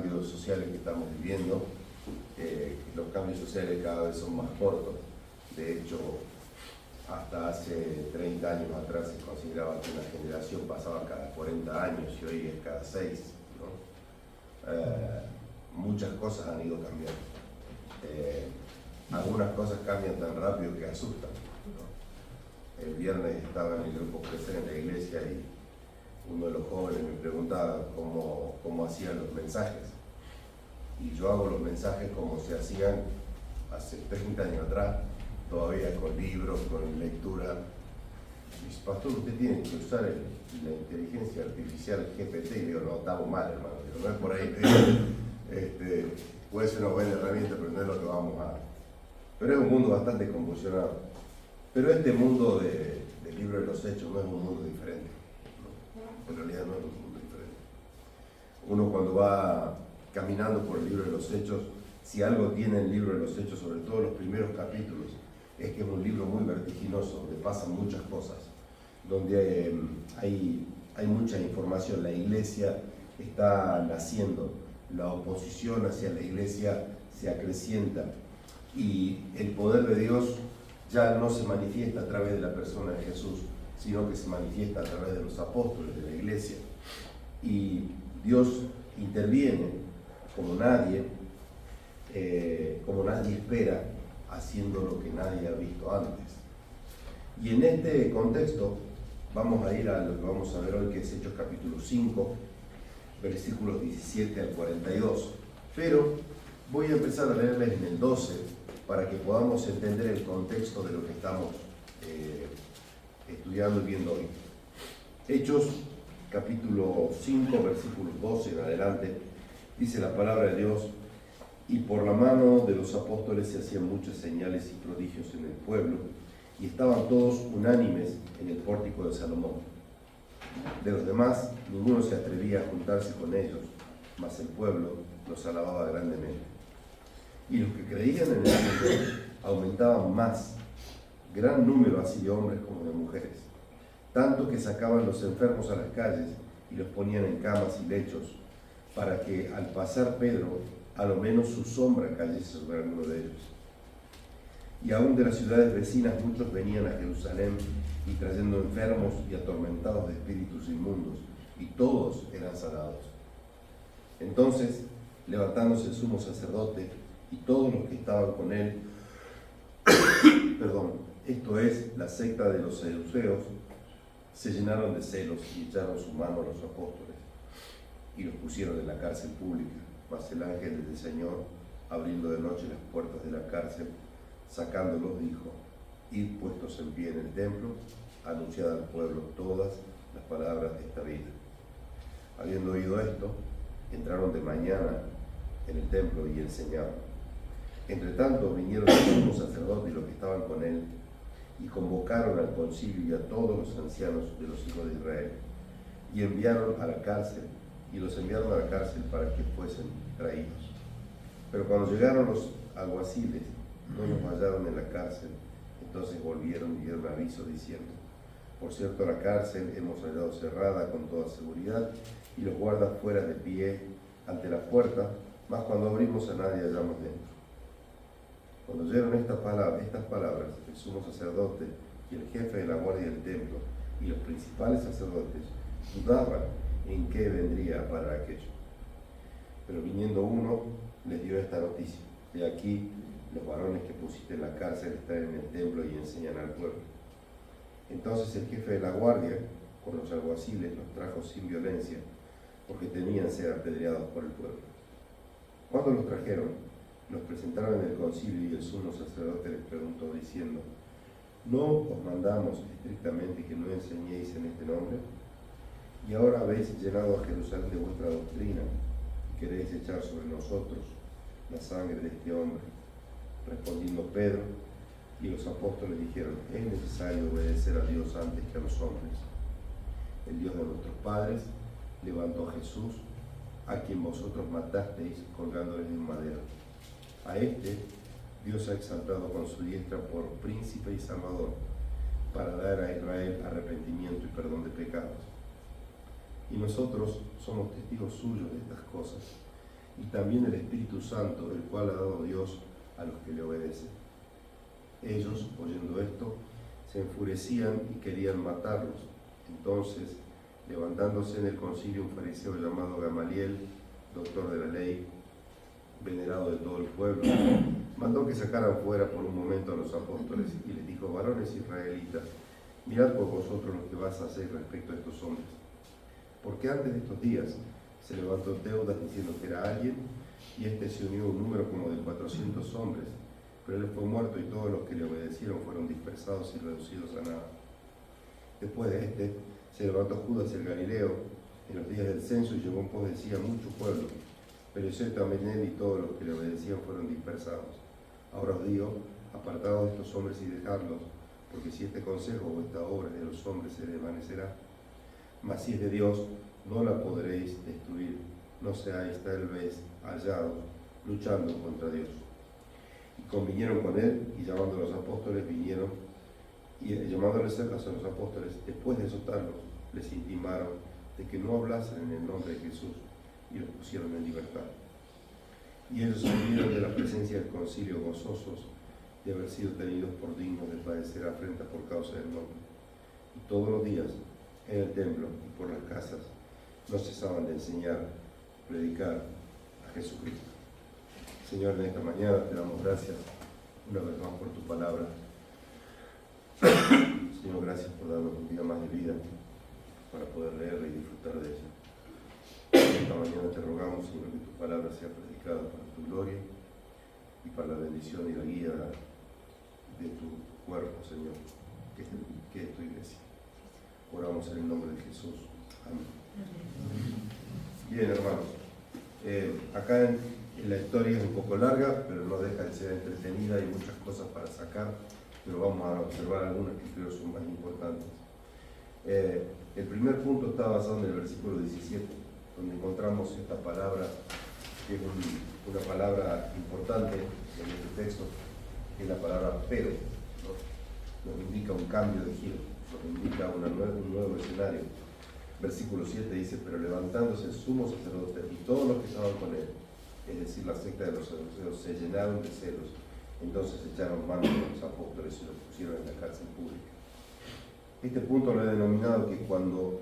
cambios sociales que estamos viviendo. Los cambios sociales cada vez son más cortos. De hecho, hasta hace 30 años atrás se consideraba que una generación pasaba cada 40 años y hoy es cada 6, ¿no? Muchas cosas han ido cambiando. Algunas cosas cambian tan rápido que asustan, ¿no? El viernes estaba en el grupo Crecer en la iglesia y uno de los jóvenes me preguntaba cómo hacían los mensajes. Y yo hago los mensajes como se hacían hace 30 años atrás, todavía con libros, con lectura. Y dice, pastor, usted tiene que usar la inteligencia artificial GPT. Y digo, no, estamos mal, hermano, digo, no es por ahí. Puede ser una buena herramienta, pero no es lo que vamos a... Pero es un mundo bastante convulsionado. Pero este mundo del libro de los Hechos no es un mundo diferente, ¿no? En realidad no es un mundo diferente. Uno cuando va caminando por el libro de los Hechos, si algo tiene el libro de los Hechos, sobre todo los primeros capítulos, es que es un libro muy vertiginoso, donde pasan muchas cosas, donde hay mucha información. La iglesia está naciendo, la oposición hacia la iglesia se acrecienta y el poder de Dios ya no se manifiesta a través de la persona de Jesús, sino que se manifiesta a través de los apóstoles de la iglesia. Y Dios interviene como nadie espera, haciendo lo que nadie ha visto antes. Y en este contexto vamos a ir a lo que vamos a ver hoy, que es Hechos capítulo 5, versículos 17 al 42. Pero voy a empezar a leerles en el 12 para que podamos entender el contexto de lo que estamos estudiando y viendo hoy. Hechos capítulo 5, versículos 12 en adelante, dice la palabra de Dios: y por la mano de los apóstoles se hacían muchas señales y prodigios en el pueblo, y estaban todos unánimes en el pórtico de Salomón. De los demás, ninguno se atrevía a juntarse con ellos, mas el pueblo los alababa grandemente. Y los que creían en el Señor aumentaban más, gran número así de hombres como de mujeres, tanto que sacaban los enfermos a las calles y los ponían en camas y lechos, para que al pasar Pedro, a lo menos su sombra cayese sobre alguno de ellos. Y aún de las ciudades vecinas muchos venían a Jerusalén y trayendo enfermos y atormentados de espíritus inmundos, y todos eran sanados. Entonces, levantándose el sumo sacerdote y todos los que estaban con él, esto es, la secta de los saduceos, se llenaron de celos y echaron su mano a los apóstoles y los pusieron en la cárcel pública. Mas el ángel del Señor, abriendo de noche las puertas de la cárcel, sacándolos, dijo: id puestos en pie en el templo, anunciad al pueblo todas las palabras de esta vida. Habiendo oído esto, entraron de mañana en el templo y enseñaban. Entre tanto vinieron el sumo sacerdote y los que estaban con él, y convocaron al concilio y a todos los ancianos de los hijos de Israel, y los enviaron a la cárcel para que fuesen traídos. Pero cuando llegaron los alguaciles, no los hallaron en la cárcel. Entonces volvieron y dieron aviso diciendo: por cierto, la cárcel hemos hallado cerrada con toda seguridad, y los guardas fuera de pie ante la puerta, mas cuando abrimos a nadie hallamos dentro. Cuando oyeron estas palabras, el sumo sacerdote y el jefe de la guardia del templo y los principales sacerdotes dudaban en qué vendría a parar aquello. Pero viniendo uno, les dio esta noticia: de aquí los varones que pusiste en la cárcel están en el templo y enseñan al pueblo. Entonces el jefe de la guardia, con los alguaciles, los trajo sin violencia, porque temían ser apedreados por el pueblo. Cuando los trajeron, los presentaron en el concilio, y el sumo sacerdote les preguntó diciendo: ¿no os mandamos estrictamente que no enseñéis en este nombre? Y ahora habéis llenado a Jerusalén de vuestra doctrina, y queréis echar sobre nosotros la sangre de este hombre. Respondiendo Pedro y los apóstoles dijeron: es necesario obedecer a Dios antes que a los hombres. El Dios de nuestros padres levantó a Jesús, a quien vosotros matasteis colgándole en un madero. A este Dios ha exaltado con su diestra por príncipe y salvador, para dar a Israel arrepentimiento y perdón de pecados. Y nosotros somos testigos suyos de estas cosas, y también el Espíritu Santo, el cual ha dado Dios a los que le obedecen. Ellos, oyendo esto, se enfurecían y querían matarlos. Entonces, levantándose en el concilio un fariseo llamado Gamaliel, doctor de la ley, venerado de todo el pueblo, mandó que sacaran fuera por un momento a los apóstoles y les dijo: varones israelitas, mirad por vosotros lo que vas a hacer respecto a estos hombres. Porque antes de estos días se levantó Teudas diciendo que era alguien, y este se unió a un número como de 400 hombres, pero él fue muerto y todos los que le obedecieron fueron dispersados y reducidos a nada. Después de este se levantó Judas el Galileo en los días del censo y llevó en pos de sí a mucho pueblo, pero yo también él y todos los que le obedecían fueron dispersados. Ahora os digo, apartados de estos hombres y dejadlos, porque si este consejo o esta obra de los hombres se desvanecerá, mas si es de Dios, no la podréis destruir. No seáis tal vez hallados luchando contra Dios. Y convinieron con él, y llamando a los apóstoles, vinieron, y llamándoles a los apóstoles, después de azotarlos, les intimaron de que no hablasen en el nombre de Jesús, y los pusieron en libertad. Y ellos salieron de la presencia del concilio gozosos de haber sido tenidos por dignos de padecer afrenta por causa del nombre. Y todos los días, en el templo y por las casas, no cesaban de enseñar, predicar a Jesucristo. Señor, en esta mañana te damos gracias una vez más por tu palabra. Señor, gracias por darnos un día más de vida para poder leerla y disfrutar de ella. Esta mañana te rogamos, Señor, que tu palabra sea predicada para tu gloria y para la bendición y la guía de tu cuerpo, Señor, que es tu iglesia. Oramos en el nombre de Jesús. Amén. Bien, hermanos, acá en la historia es un poco larga, pero no deja de ser entretenida, hay muchas cosas para sacar, pero vamos a observar algunas que creo son más importantes. El primer punto está basado en el versículo 17, donde encontramos esta palabra, que es una palabra importante en este texto, que es la palabra pero, ¿no? Nos indica un cambio de giro, nos indica un nuevo escenario. Versículo 7 dice: pero levantándose el sumo sacerdote y todos los que estaban con él, es decir, la secta de los saduceos, se llenaron de celos. Entonces echaron mano de los apóstoles y los pusieron en la cárcel pública. Este punto lo he denominado que cuando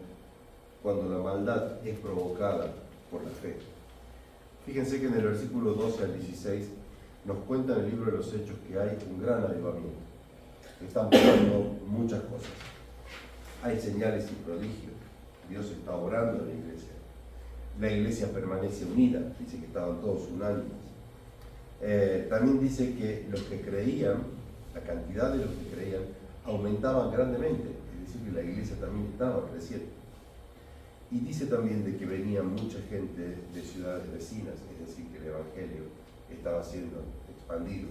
la maldad es provocada por la fe. Fíjense que en el versículo 12 al 16 nos cuenta en el libro de los Hechos que hay un gran avivamiento. Están pasando muchas cosas. Hay señales y prodigios. Dios está obrando en la iglesia. La iglesia permanece unida. Dice que estaban todos unánimes. También dice que los que creían, la cantidad de los que creían, aumentaban grandemente. Es decir, que la iglesia también estaba creciendo. Y dice también de que venía mucha gente de ciudades vecinas, es decir, que el evangelio estaba siendo expandido.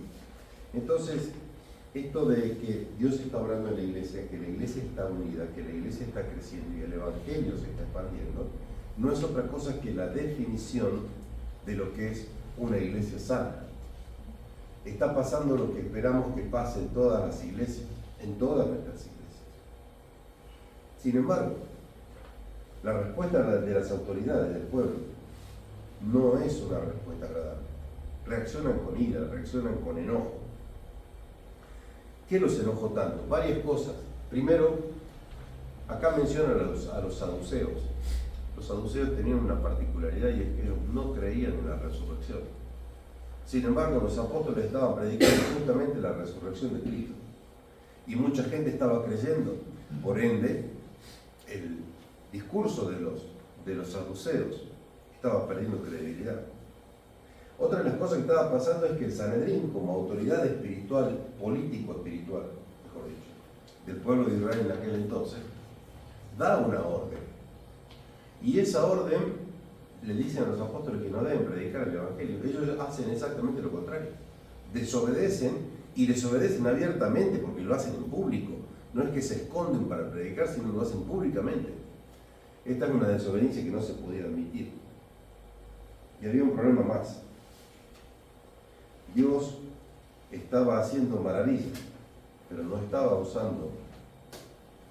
Entonces, esto de que Dios está obrando en la iglesia, que la iglesia está unida, que la iglesia está creciendo y el evangelio se está expandiendo, no es otra cosa que la definición de lo que es una iglesia sana. Está pasando lo que esperamos que pase en todas las iglesias, en todas nuestras iglesias. Sin embargo, la respuesta de las autoridades del pueblo no es una respuesta agradable. Reaccionan con ira, reaccionan con enojo. ¿Qué los enojó tanto? Varias cosas. Primero, acá mencionan a los saduceos. Los saduceos tenían una particularidad, y es que ellos no creían en la resurrección. Sin embargo, los apóstoles estaban predicando justamente la resurrección de Cristo. Y mucha gente estaba creyendo. Por ende, el discurso de los saduceos estaba perdiendo credibilidad. Otra de las cosas que estaba pasando es que el Sanedrín, como autoridad espiritual, político-espiritual, mejor dicho, del pueblo de Israel en aquel entonces, da una orden. Y esa orden le dicen a los apóstoles que no deben predicar el evangelio. Ellos hacen exactamente lo contrario. Desobedecen, y desobedecen abiertamente porque lo hacen en público. No es que se esconden para predicar, sino lo hacen públicamente. Esta es una desobediencia que no se podía admitir. Y había un problema más. Dios estaba haciendo maravillas, pero no estaba usando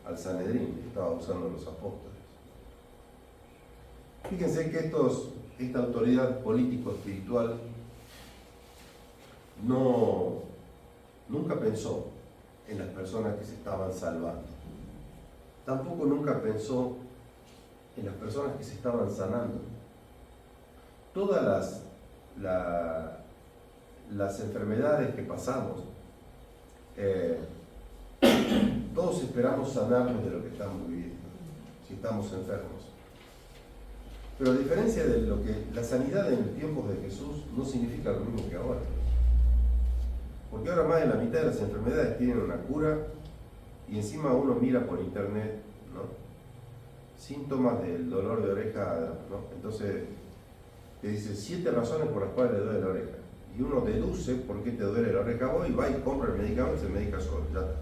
al Sanedrín, estaba usando a los apóstoles. Fíjense que estos esta autoridad político-espiritual nunca pensó en las personas que se estaban salvando. Tampoco nunca pensó en las personas que se estaban sanando. Todas las enfermedades que pasamos, todos esperamos sanarnos de lo que estamos viviendo, si estamos enfermos. Pero a diferencia de lo que la sanidad en los tiempos de Jesús no significa lo mismo que ahora. Porque ahora más de la mitad de las enfermedades tienen una cura y encima uno mira por internet, ¿no?, síntomas del dolor de oreja, ¿no? Entonces te dice 7 razones por las cuales le duele la oreja. Y uno deduce por qué te duele la oreja vos y va y compra el medicamento y se medica solo. Ya está,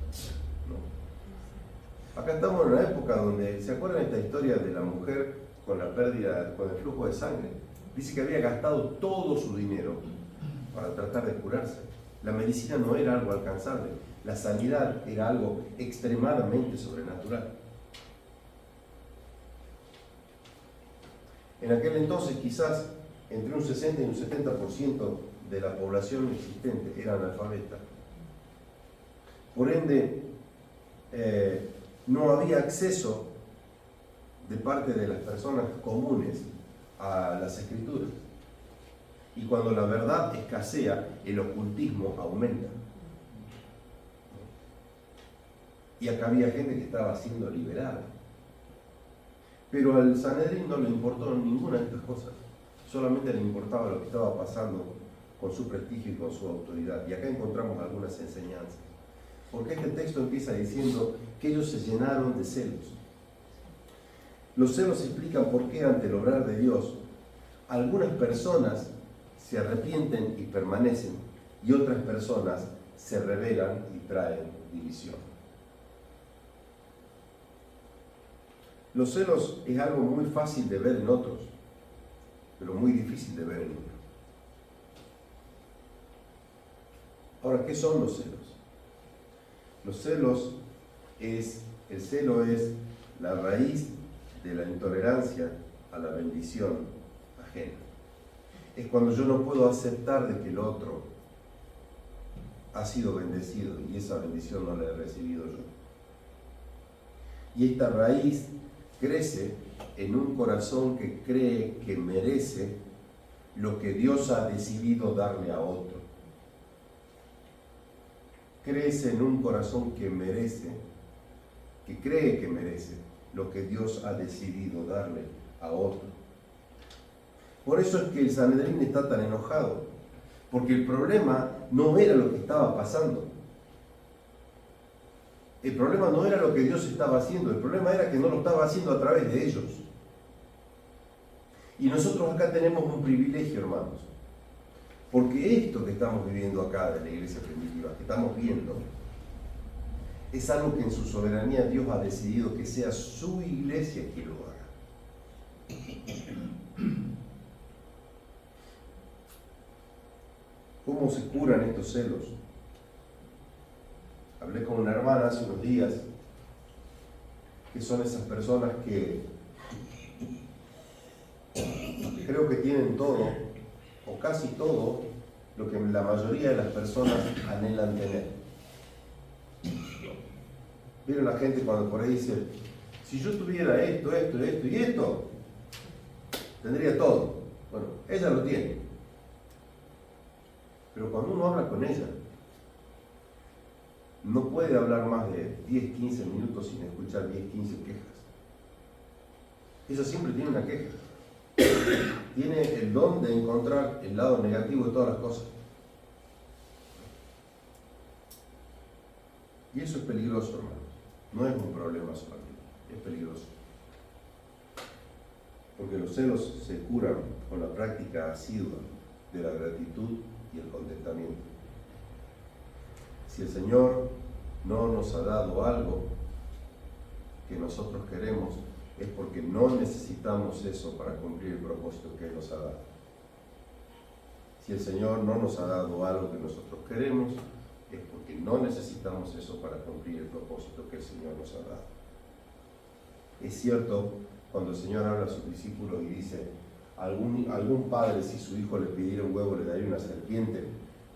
¿no? Acá estamos en una época donde, ¿se acuerdan esta historia de la mujer con la pérdida, con el flujo de sangre? Dice que había gastado todo su dinero para tratar de curarse. La medicina no era algo alcanzable, la sanidad era algo extremadamente sobrenatural. En aquel entonces quizás entre un 60 y un 70% de la población existente era analfabeta. Por ende, no había acceso de parte de las personas comunes a las escrituras. Y cuando la verdad escasea, el ocultismo aumenta. Y acá había gente que estaba siendo liberada. Pero al Sanedrín no le importó ninguna de estas cosas. Solamente le importaba lo que estaba pasando con su prestigio y con su autoridad. Y acá encontramos algunas enseñanzas. Porque este texto empieza diciendo que ellos se llenaron de celos. Los celos explican por qué ante el obrar de Dios algunas personas se arrepienten y permanecen, y otras personas se rebelan y traen división. Los celos es algo muy fácil de ver en otros, pero muy difícil de ver en uno. Ahora, ¿qué son los celos? Los celos el celo es la raíz de la intolerancia a la bendición ajena. Es cuando yo no puedo aceptar de que el otro ha sido bendecido y esa bendición no la he recibido yo. Y esta raíz crece en un corazón que cree que merece lo que Dios ha decidido darle a otro. Crece en un corazón que cree que merece lo que Dios ha decidido darle a otro. Por eso es que el Sanedrín está tan enojado, porque el problema no era lo que estaba pasando. El problema no era lo que Dios estaba haciendo, el problema era que no lo estaba haciendo a través de ellos. Y nosotros acá tenemos un privilegio, hermanos, porque esto que estamos viviendo acá de la iglesia primitiva, que estamos viendo, es algo que en su soberanía Dios ha decidido que sea su iglesia quien lo haga. ¿Cómo se curan estos celos? Hablé con una hermana hace unos días, que son esas personas que creo que tienen todo, o casi todo, lo que la mayoría de las personas anhelan tener. ¿Vieron la gente cuando por ahí dice, si yo tuviera esto, esto, esto y esto, tendría todo? Bueno, ella lo tiene. Pero cuando uno habla con ella, no puede hablar más de 10, 15 minutos sin escuchar 10, 15 quejas. Ella siempre tiene una queja. Tiene el don de encontrar el lado negativo de todas las cosas. Y eso es peligroso, hermanos. No es un problema solamente, es peligroso. Porque los celos se curan con la práctica asidua de la gratitud y el contentamiento. Si el Señor no nos ha dado algo que nosotros queremos, es porque no necesitamos eso para cumplir el propósito que Él nos ha dado. Si el Señor no nos ha dado algo que nosotros queremos, es porque no necesitamos eso para cumplir el propósito que el Señor nos ha dado. Es cierto cuando el Señor habla a sus discípulos y dice, Algún padre, si su hijo le pidiera un huevo, le daría una serpiente.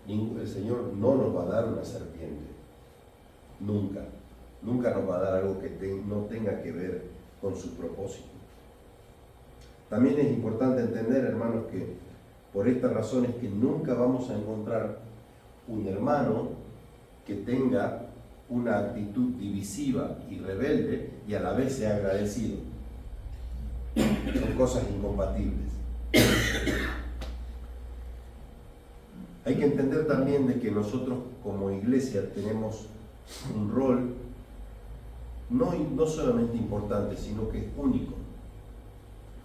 El Señor no nos va a dar una serpiente. Nunca. Nunca nos va a dar algo que no tenga que ver con su propósito. También es importante entender, hermanos, que por esta razón es que nunca vamos a encontrar un hermano que tenga una actitud divisiva y rebelde y a la vez sea agradecido. Son cosas incompatibles. Hay que entender también de que nosotros como iglesia tenemos un rol no solamente importante, sino que es único.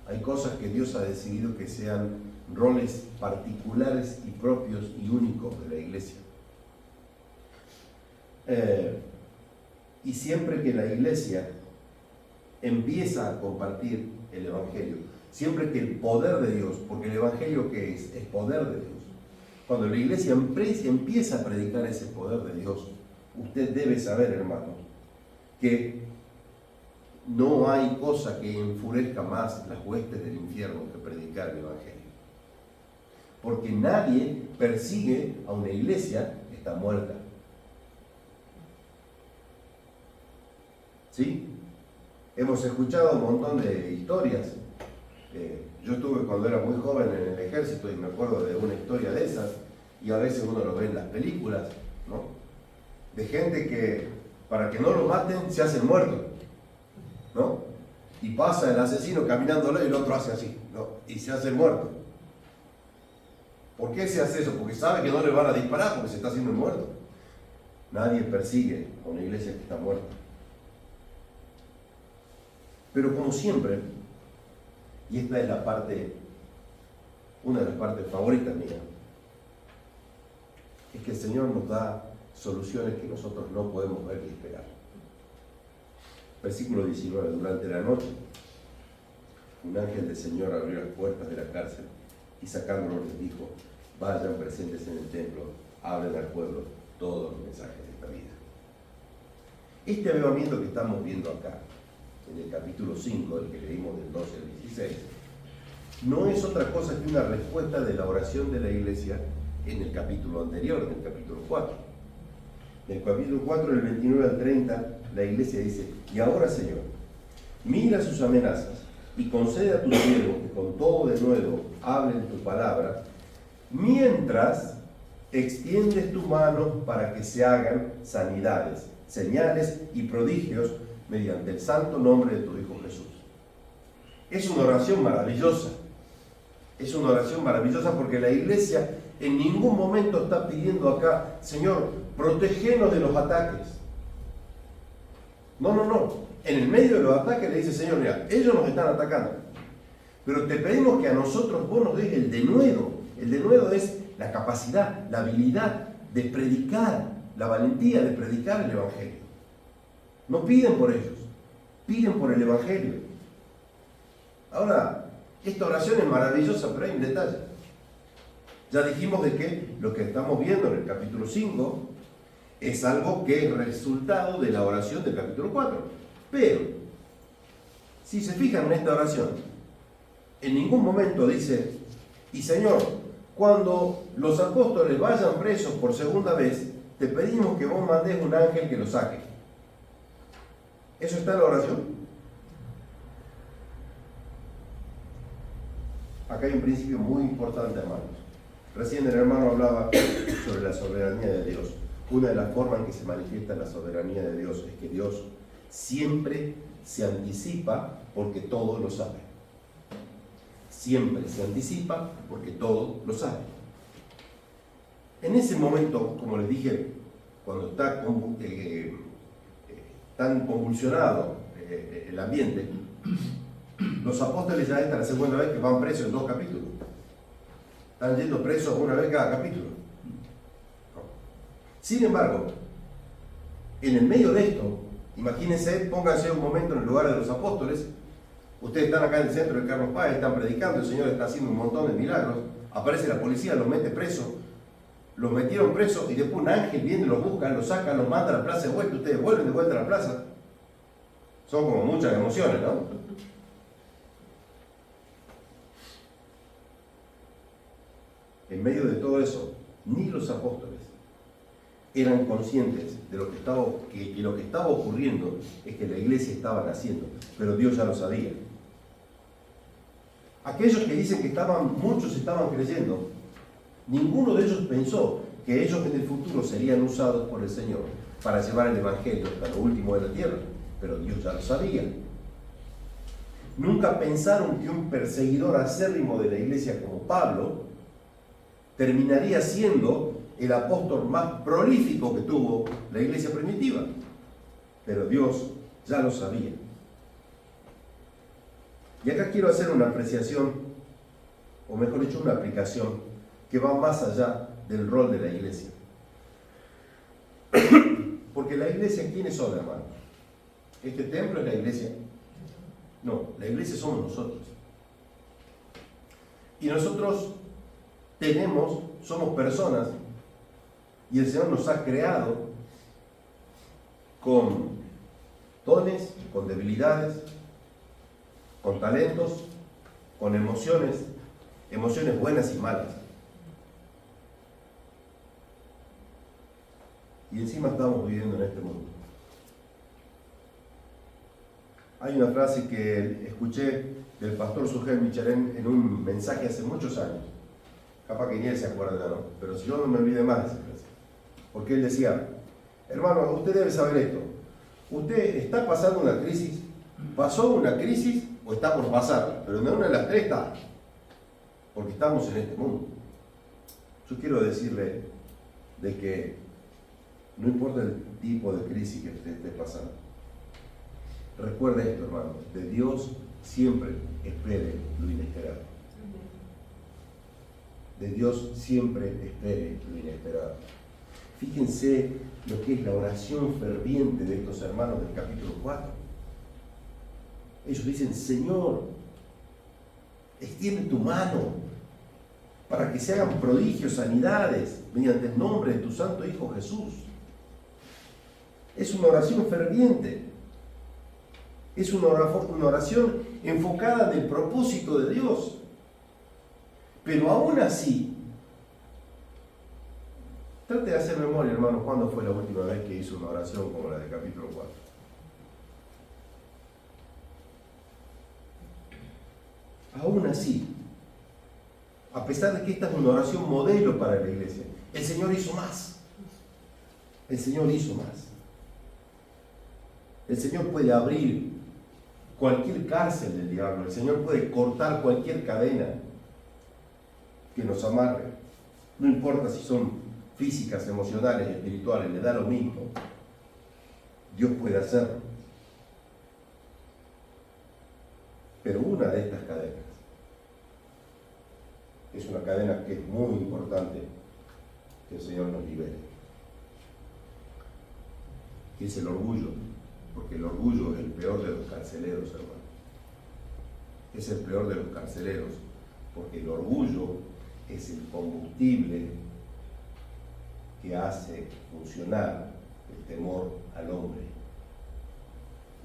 Hay cosas que Dios ha decidido que sean roles particulares y propios y únicos de la iglesia. Y siempre que la iglesia empieza a compartir el Evangelio, siempre que el poder de Dios, porque el Evangelio ¿qué es? Es poder de Dios. Cuando la iglesia empieza a predicar ese poder de Dios, usted debe saber, hermano, que no hay cosa que enfurezca más las huestes del infierno que predicar el Evangelio. Porque nadie persigue a una iglesia que está muerta. ¿Sí? Hemos escuchado un montón de historias. Yo estuve cuando era muy joven en el ejército y me acuerdo de una historia de esas, y a veces uno lo ve en las películas, ¿no? De gente que para que no lo maten se hacen muertos, ¿no? Y pasa el asesino caminándolo y el otro hace así, ¿no? Y se hace muerto. ¿Por qué se hace eso? Porque sabe que no le van a disparar porque se está haciendo muerto. Nadie persigue a una iglesia que está muerta. Pero como siempre, y esta es una de las partes favoritas mías, es que el Señor nos da soluciones que nosotros no podemos ver ni esperar. Versículo 19, durante la noche, un ángel del Señor abrió las puertas de la cárcel y sacándolos les dijo: vayan, presentes en el templo, hablen al pueblo todos los mensajes de esta vida. Este avivamiento que estamos viendo acá, en el capítulo 5, el que leímos del 12 al 16, no es otra cosa que una respuesta de la oración de la iglesia en el capítulo anterior, en el capítulo 4. En el capítulo 4, del 29 al 30, la iglesia dice: y ahora, Señor, mira sus amenazas y concede a tus siervos que con todo de nuevo hablen tu palabra, mientras extiendes tu mano para que se hagan sanidades, señales y prodigios mediante el santo nombre de tu Hijo Jesús. Es una oración maravillosa. Es una oración maravillosa porque la iglesia en ningún momento está pidiendo acá: Señor, protégenos de los ataques. No. En el medio de los ataques le dice: Señor, mira, ellos nos están atacando, pero te pedimos que a nosotros vos nos des el denuedo. El denuedo es la capacidad, la habilidad de predicar, la valentía de predicar el Evangelio. No piden por ellos, piden por el Evangelio. Ahora, esta oración es maravillosa, pero hay un detalle. Ya dijimos de que lo que estamos viendo en el capítulo 5 es algo que es resultado de la oración del capítulo 4. Pero, si se fijan en esta oración, en ningún momento dice: y Señor, cuando los apóstoles vayan presos por segunda vez, te pedimos que vos mandes un ángel que los saque. ¿Eso está en la oración? Acá hay un principio muy importante, hermanos. Recién el hermano hablaba sobre la soberanía de Dios. Una de las formas en que se manifiesta la soberanía de Dios es que Dios siempre se anticipa porque todo lo sabe. Siempre se anticipa porque todo lo sabe. En ese momento, como les dije, cuando está tan convulsionado el ambiente, los apóstoles ya esta es la segunda vez que van presos en 2 capítulos. Están yendo presos una vez cada capítulo. Sin embargo, en el medio de esto, imagínense, pónganse un momento en el lugar de los apóstoles. Ustedes están acá en el centro de Carlos Páez, están predicando, el Señor está haciendo un montón de milagros. Aparece la policía, los mete presos. Los metieron presos y después un ángel viene, los busca, los saca, los manda a la plaza de vuelta. Ustedes vuelven de vuelta a la plaza. Son como muchas emociones, ¿no? en medio de todo eso, ni los apóstoles eran conscientes de lo que lo que estaba ocurriendo es que la iglesia estaba naciendo, pero Dios ya lo sabía. Aquellos que dicen que muchos estaban creyendo, ninguno de ellos pensó que ellos en el futuro serían usados por el Señor para llevar el Evangelio hasta lo último de la tierra, pero Dios ya lo sabía. Nunca pensaron que un perseguidor acérrimo de la iglesia como Pablo terminaría siendo el apóstol más prolífico que tuvo la iglesia primitiva, pero Dios ya lo sabía. Y acá quiero hacer una apreciación, o mejor dicho, una aplicación que va más allá del rol de la iglesia. Porque la iglesia, ¿quiénes son, hermanos? ¿Este templo es la iglesia? No, la iglesia somos nosotros. Y nosotros somos personas, y el Señor nos ha creado con dones, con debilidades, con talentos, con emociones buenas y malas. Y encima estamos viviendo en este mundo. Hay una frase que escuché del pastor Sugel Michelén en un mensaje hace muchos años. Capaz que ni él se acuerda, ¿no? Pero si yo no me olvidé más de esa frase. Porque él decía, hermano, usted debe saber esto. Usted está pasando una crisis, pasó una crisis o está por pasar, pero en una de las tres está. Porque estamos en este mundo. Yo quiero decirle de que no importa el tipo de crisis que usted esté pasando. Recuerde esto, hermano, de Dios siempre espere lo inesperado. De Dios siempre espere lo inesperado. Fíjense lo que es la oración ferviente de estos hermanos del capítulo 4. Ellos dicen, Señor, extiende tu mano para que se hagan prodigios, sanidades, mediante el nombre de tu santo Hijo Jesús. Es una oración ferviente. Es una oración enfocada en el propósito de Dios. Pero aún así, trate de hacer memoria, hermano, ¿cuándo fue la última vez que hizo una oración como la del capítulo 4? Aún así, a pesar de que esta es una oración modelo para la iglesia, el Señor hizo más. El Señor hizo más. El Señor puede abrir cualquier cárcel del diablo. El Señor puede cortar cualquier cadena que nos amarre. No importa si son físicas, emocionales, espirituales, le da lo mismo. Dios puede hacerlo. Pero una de estas cadenas es una cadena que es muy importante que el Señor nos libere. Que es el orgullo. Porque el orgullo es el peor de los carceleros, hermano. Es el peor de los carceleros, porque el orgullo es el combustible que hace funcionar el temor al hombre.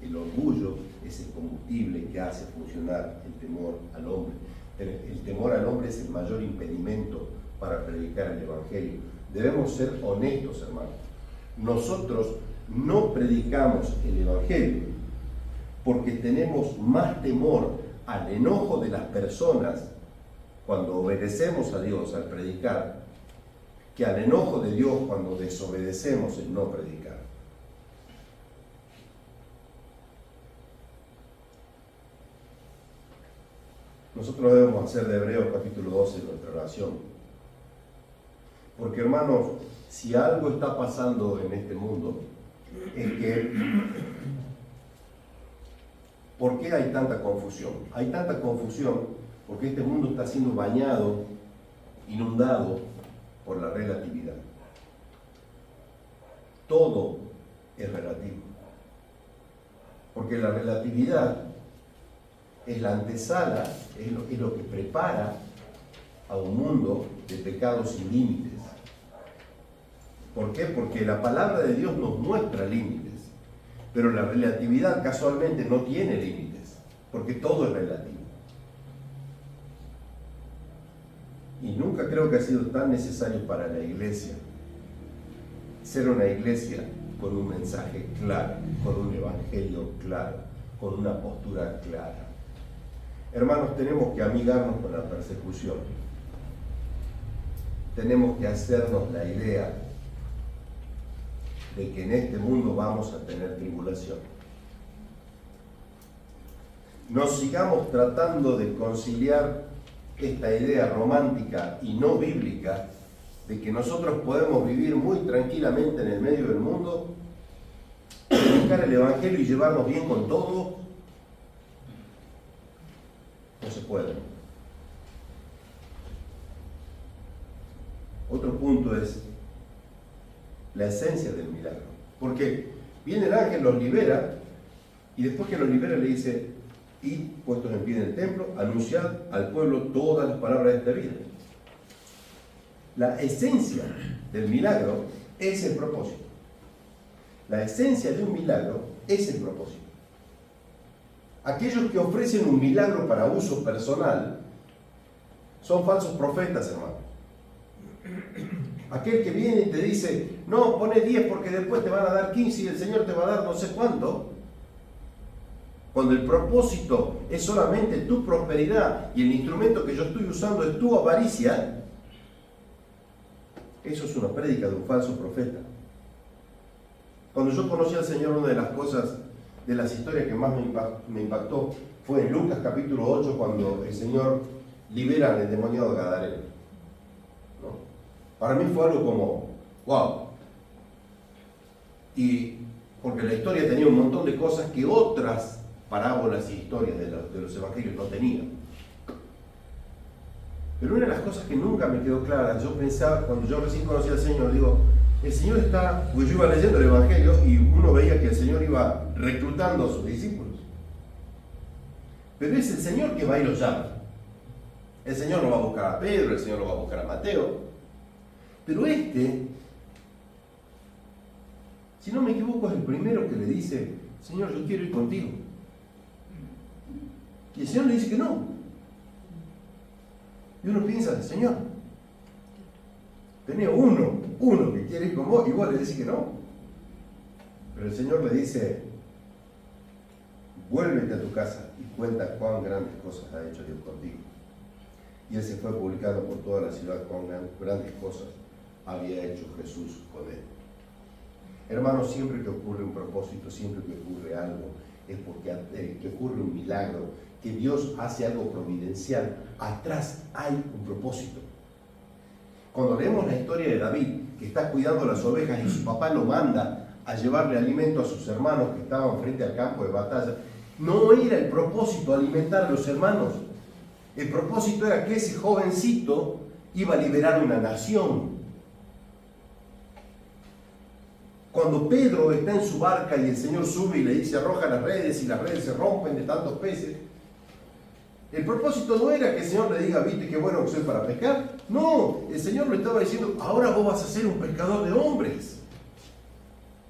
El orgullo es el combustible que hace funcionar el temor al hombre. El temor al hombre es el mayor impedimento para predicar el Evangelio. Debemos ser honestos, hermanos. Nosotros no predicamos el Evangelio porque tenemos más temor al enojo de las personas cuando obedecemos a Dios al predicar que al enojo de Dios cuando desobedecemos el no predicar. Nosotros debemos hacer de Hebreos capítulo 12 nuestra oración. Porque, hermanos, si algo está pasando en este mundo, es que, ¿por qué hay tanta confusión? Hay tanta confusión porque este mundo está siendo bañado, inundado por la relatividad. Todo es relativo. Porque la relatividad es la antesala, es lo que prepara a un mundo de pecados sin límites. ¿Por qué? Porque la palabra de Dios nos muestra límites, pero la relatividad casualmente no tiene límites, porque todo es relativo. Y nunca creo que ha sido tan necesario para la iglesia ser una iglesia con un mensaje claro, con un evangelio claro, con una postura clara. Hermanos, tenemos que amigarnos con la persecución. Tenemos que hacernos la idea de que en este mundo vamos a tener tribulación. No sigamos tratando de conciliar esta idea romántica y no bíblica de que nosotros podemos vivir muy tranquilamente en el medio del mundo, predicar el evangelio y llevarnos bien con todo. No se puede. Otro punto es la esencia del milagro. Porque viene el ángel, los libera, y después que los libera le dice: id puestos en pie en el templo, anunciad al pueblo todas las palabras de esta vida. La esencia del milagro es el propósito. La esencia de un milagro es el propósito. Aquellos que ofrecen un milagro para uso personal son falsos profetas, hermano. Aquel que viene y te dice: no, pone 10 porque después te van a dar 15 y el Señor te va a dar no sé cuánto. Cuando el propósito es solamente tu prosperidad y el instrumento que yo estoy usando es tu avaricia, eso es una prédica de un falso profeta. Cuando yo conocí al Señor, una de las cosas, de las historias que más me impactó fue en Lucas capítulo 8, cuando el Señor libera al endemoniado Gadareno, ¿no? Para mí fue algo como, wow. Y porque la historia tenía un montón de cosas que otras parábolas y historias de los evangelios no tenían. Pero una de las cosas que nunca me quedó clara, yo pensaba, cuando yo recién conocí al Señor, digo, el Señor está, pues yo iba leyendo el evangelio y uno veía que el Señor iba reclutando a sus discípulos. Pero es el Señor que va y los llama. El Señor no va a buscar a Pedro, el Señor no va a buscar a Mateo. Pero si no me equivoco, es el primero que le dice: Señor, yo quiero ir contigo. Y el Señor le dice que no. Y uno piensa: Señor, tenía uno que quiere ir con vos y vos le decís que no. Pero el Señor le dice: vuélvete a tu casa y cuenta cuán grandes cosas ha hecho Dios contigo. Y él se fue publicando por toda la ciudad cuán grandes cosas había hecho Jesús con él. Hermanos, siempre que ocurre un propósito, siempre que ocurre algo, es porque que ocurre un milagro, que Dios hace algo providencial, atrás hay un propósito. Cuando leemos la historia de David, que está cuidando las ovejas y su papá lo manda a llevarle alimento a sus hermanos que estaban frente al campo de batalla, no era el propósito alimentar a los hermanos. El propósito era que ese jovencito iba a liberar una nación. Cuando Pedro está en su barca y el Señor sube y le dice: arroja las redes, y las redes se rompen de tantos peces, el propósito no era que el Señor le diga: viste qué bueno que soy para pescar. No, el Señor le estaba diciendo: ahora vos vas a ser un pescador de hombres.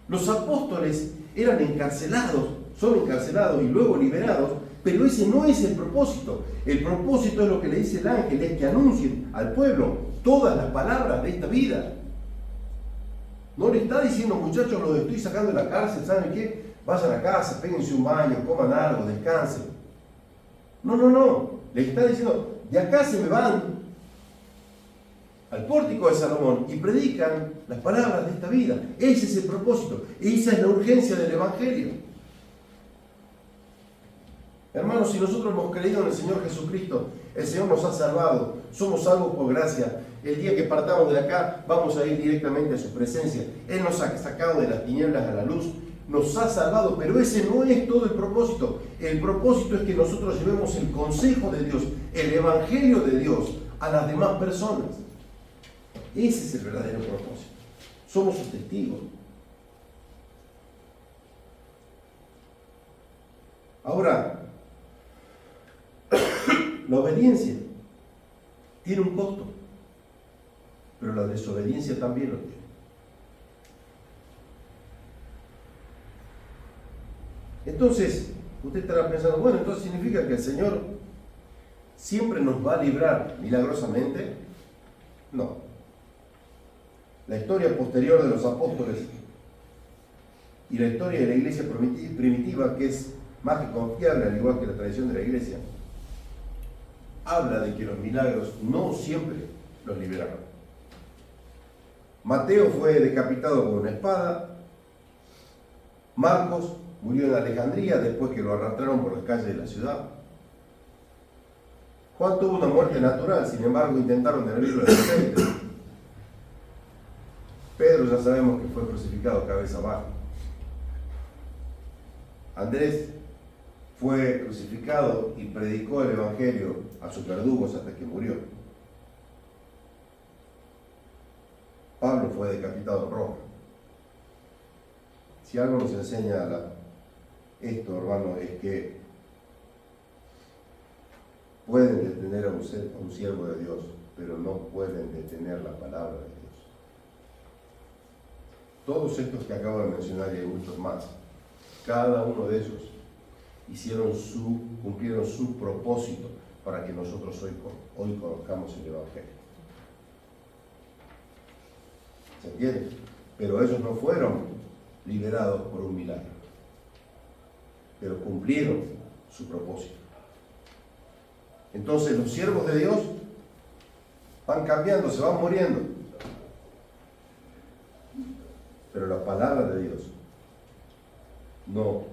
Los apóstoles eran encarcelados, son encarcelados y luego liberados, pero ese no es el propósito. El propósito es lo que le dice el ángel, es que anuncien al pueblo todas las palabras de esta vida. No le está diciendo: muchachos, los estoy sacando de la cárcel, ¿saben qué? Vayan a casa, péguense un baño, coman algo, descansen. No. Le está diciendo: de acá se me van al pórtico de Salomón y predican las palabras de esta vida. Ese es el propósito, esa es la urgencia del evangelio. Hermanos, si nosotros hemos creído en el Señor Jesucristo, el Señor nos ha salvado, somos salvos por gracia. El día que partamos de acá, vamos a ir directamente a su presencia. Él nos ha sacado de las tinieblas a la luz, nos ha salvado, pero ese no es todo el propósito. El propósito es que nosotros llevemos el consejo de Dios, el evangelio de Dios a las demás personas. Ese es el verdadero propósito. Somos sus testigos. Ahora, la obediencia tiene un costo, pero la desobediencia también lo tiene. Entonces, usted estará pensando: bueno, entonces significa que el Señor siempre nos va a librar milagrosamente. No. La historia posterior de los apóstoles y la historia de la iglesia primitiva, que es más que confiable, al igual que la tradición de la iglesia, habla de que los milagros no siempre los liberaron. Mateo fue decapitado con una espada. Marcos murió en Alejandría después que lo arrastraron por las calles de la ciudad. Juan tuvo una muerte natural, sin embargo intentaron derribarlo de repente. Pedro ya sabemos que fue crucificado cabeza abajo. Andrés fue crucificado y predicó el evangelio a sus verdugos hasta que murió. Pablo fue decapitado en Roma. Si algo nos enseña esto, hermano, es que pueden detener a un siervo de Dios, pero no pueden detener la palabra de Dios. Todos estos que acabo de mencionar y hay muchos más, cada uno de ellos cumplieron su propósito para que nosotros hoy conozcamos el Evangelio. ¿Se entiende? Pero ellos no fueron liberados por un milagro, pero cumplieron su propósito. Entonces los siervos de Dios van cambiando, se van muriendo, pero la palabra de Dios no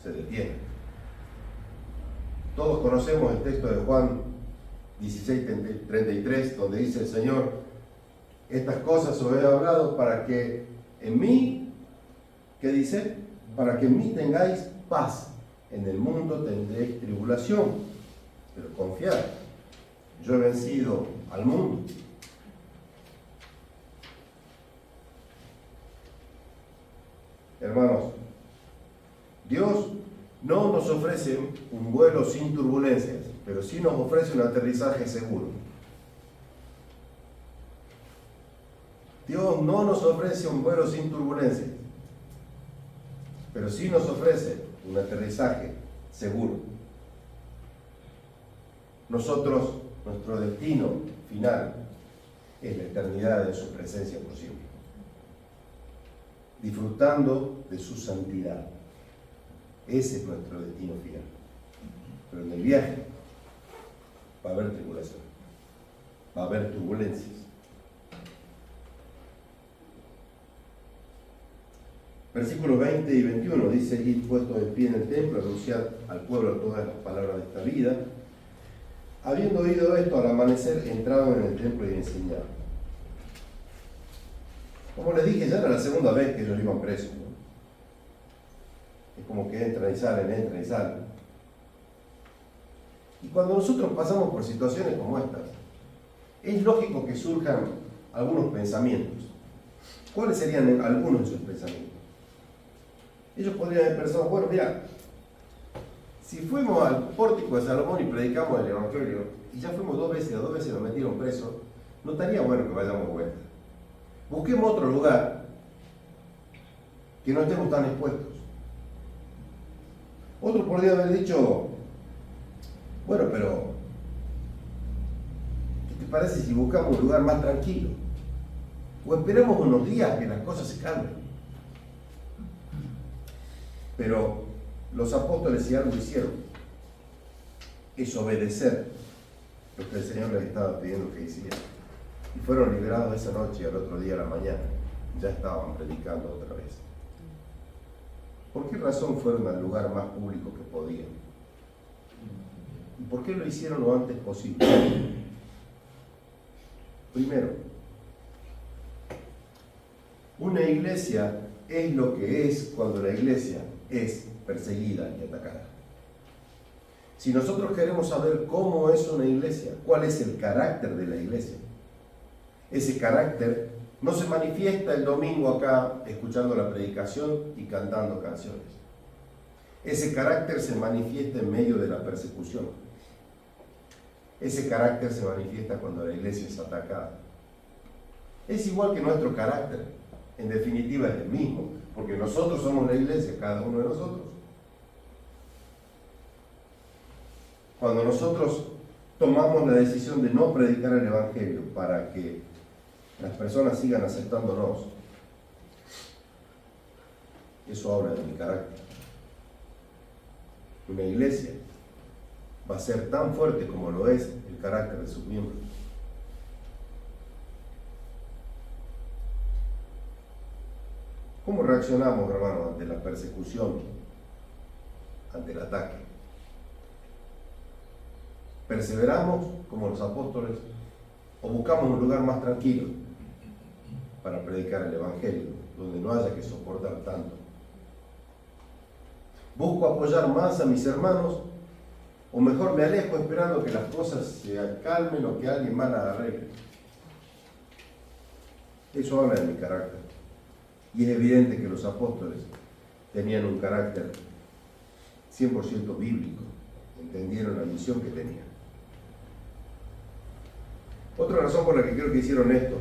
se detiene. Todos conocemos el texto de Juan 16:33, donde dice el Señor: estas cosas os he hablado para que en mí, ¿qué dice? Para que en mí tengáis paz. En el mundo tendréis tribulación, pero confiad, yo he vencido al mundo. Hermanos, Dios no nos ofrece un vuelo sin turbulencias, pero sí nos ofrece un aterrizaje seguro. Dios no nos ofrece un vuelo sin turbulencias, pero sí nos ofrece un aterrizaje seguro. Nosotros, nuestro destino final es la eternidad en su presencia por siempre, disfrutando de su santidad. Ese es nuestro destino final. Pero en el viaje va a haber tribulación, va a haber turbulencias. Versículos 20 y 21 dice: id puestos de pie en el templo, anunciad al pueblo todas las palabras de esta vida. Habiendo oído esto, al amanecer entraron en el templo y enseñaban. Como les dije, ya era la segunda vez que ellos iban presos, ¿no? Es como que entran y salen. Y cuando nosotros pasamos por situaciones como estas, es lógico que surjan algunos pensamientos. ¿Cuáles serían algunos de esos pensamientos? Ellos podrían haber pensado: bueno, mira, si fuimos al pórtico de Salomón y predicamos el Evangelio, y ya fuimos dos veces nos metieron presos, no estaría bueno que vayamos de vuelta. Busquemos otro lugar que no estemos tan expuestos. Otro podría haber dicho: bueno, pero ¿qué te parece si buscamos un lugar más tranquilo? O esperemos unos días que las cosas se calmen. Pero los apóstoles, si algo hicieron, es obedecer lo que el Señor les estaba pidiendo que hicieran. Y fueron liberados esa noche, y al otro día a la mañana ya estaban predicando otra vez. ¿Por qué razón fueron al lugar más público que podían? ¿Y por qué lo hicieron lo antes posible? Primero, una iglesia es lo que es cuando la iglesia es perseguida y atacada. Si nosotros queremos saber cómo es una iglesia, cuál es el carácter de la iglesia, ese carácter no se manifiesta el domingo acá escuchando la predicación y cantando canciones. Ese carácter se manifiesta en medio de la persecución. Ese carácter se manifiesta cuando la iglesia es atacada. Es igual que nuestro carácter, en definitiva es el mismo, porque nosotros somos la iglesia, cada uno de nosotros. Cuando nosotros tomamos la decisión de no predicar el Evangelio para que las personas sigan aceptándonos, eso habla de mi carácter. Una iglesia va a ser tan fuerte como lo es el carácter de sus miembros. ¿Cómo reaccionamos, hermanos, ante la persecución, ante el ataque? ¿Perseveramos como los apóstoles o buscamos un lugar más tranquilo para predicar el Evangelio, donde no haya que soportar tanto? ¿Busco apoyar más a mis hermanos o mejor me alejo esperando que las cosas se calmen o que alguien más las arregle? Eso habla de mi carácter. Y es evidente que los apóstoles tenían un carácter 100% bíblico, entendieron la misión que tenían. Otra razón por la que creo que hicieron esto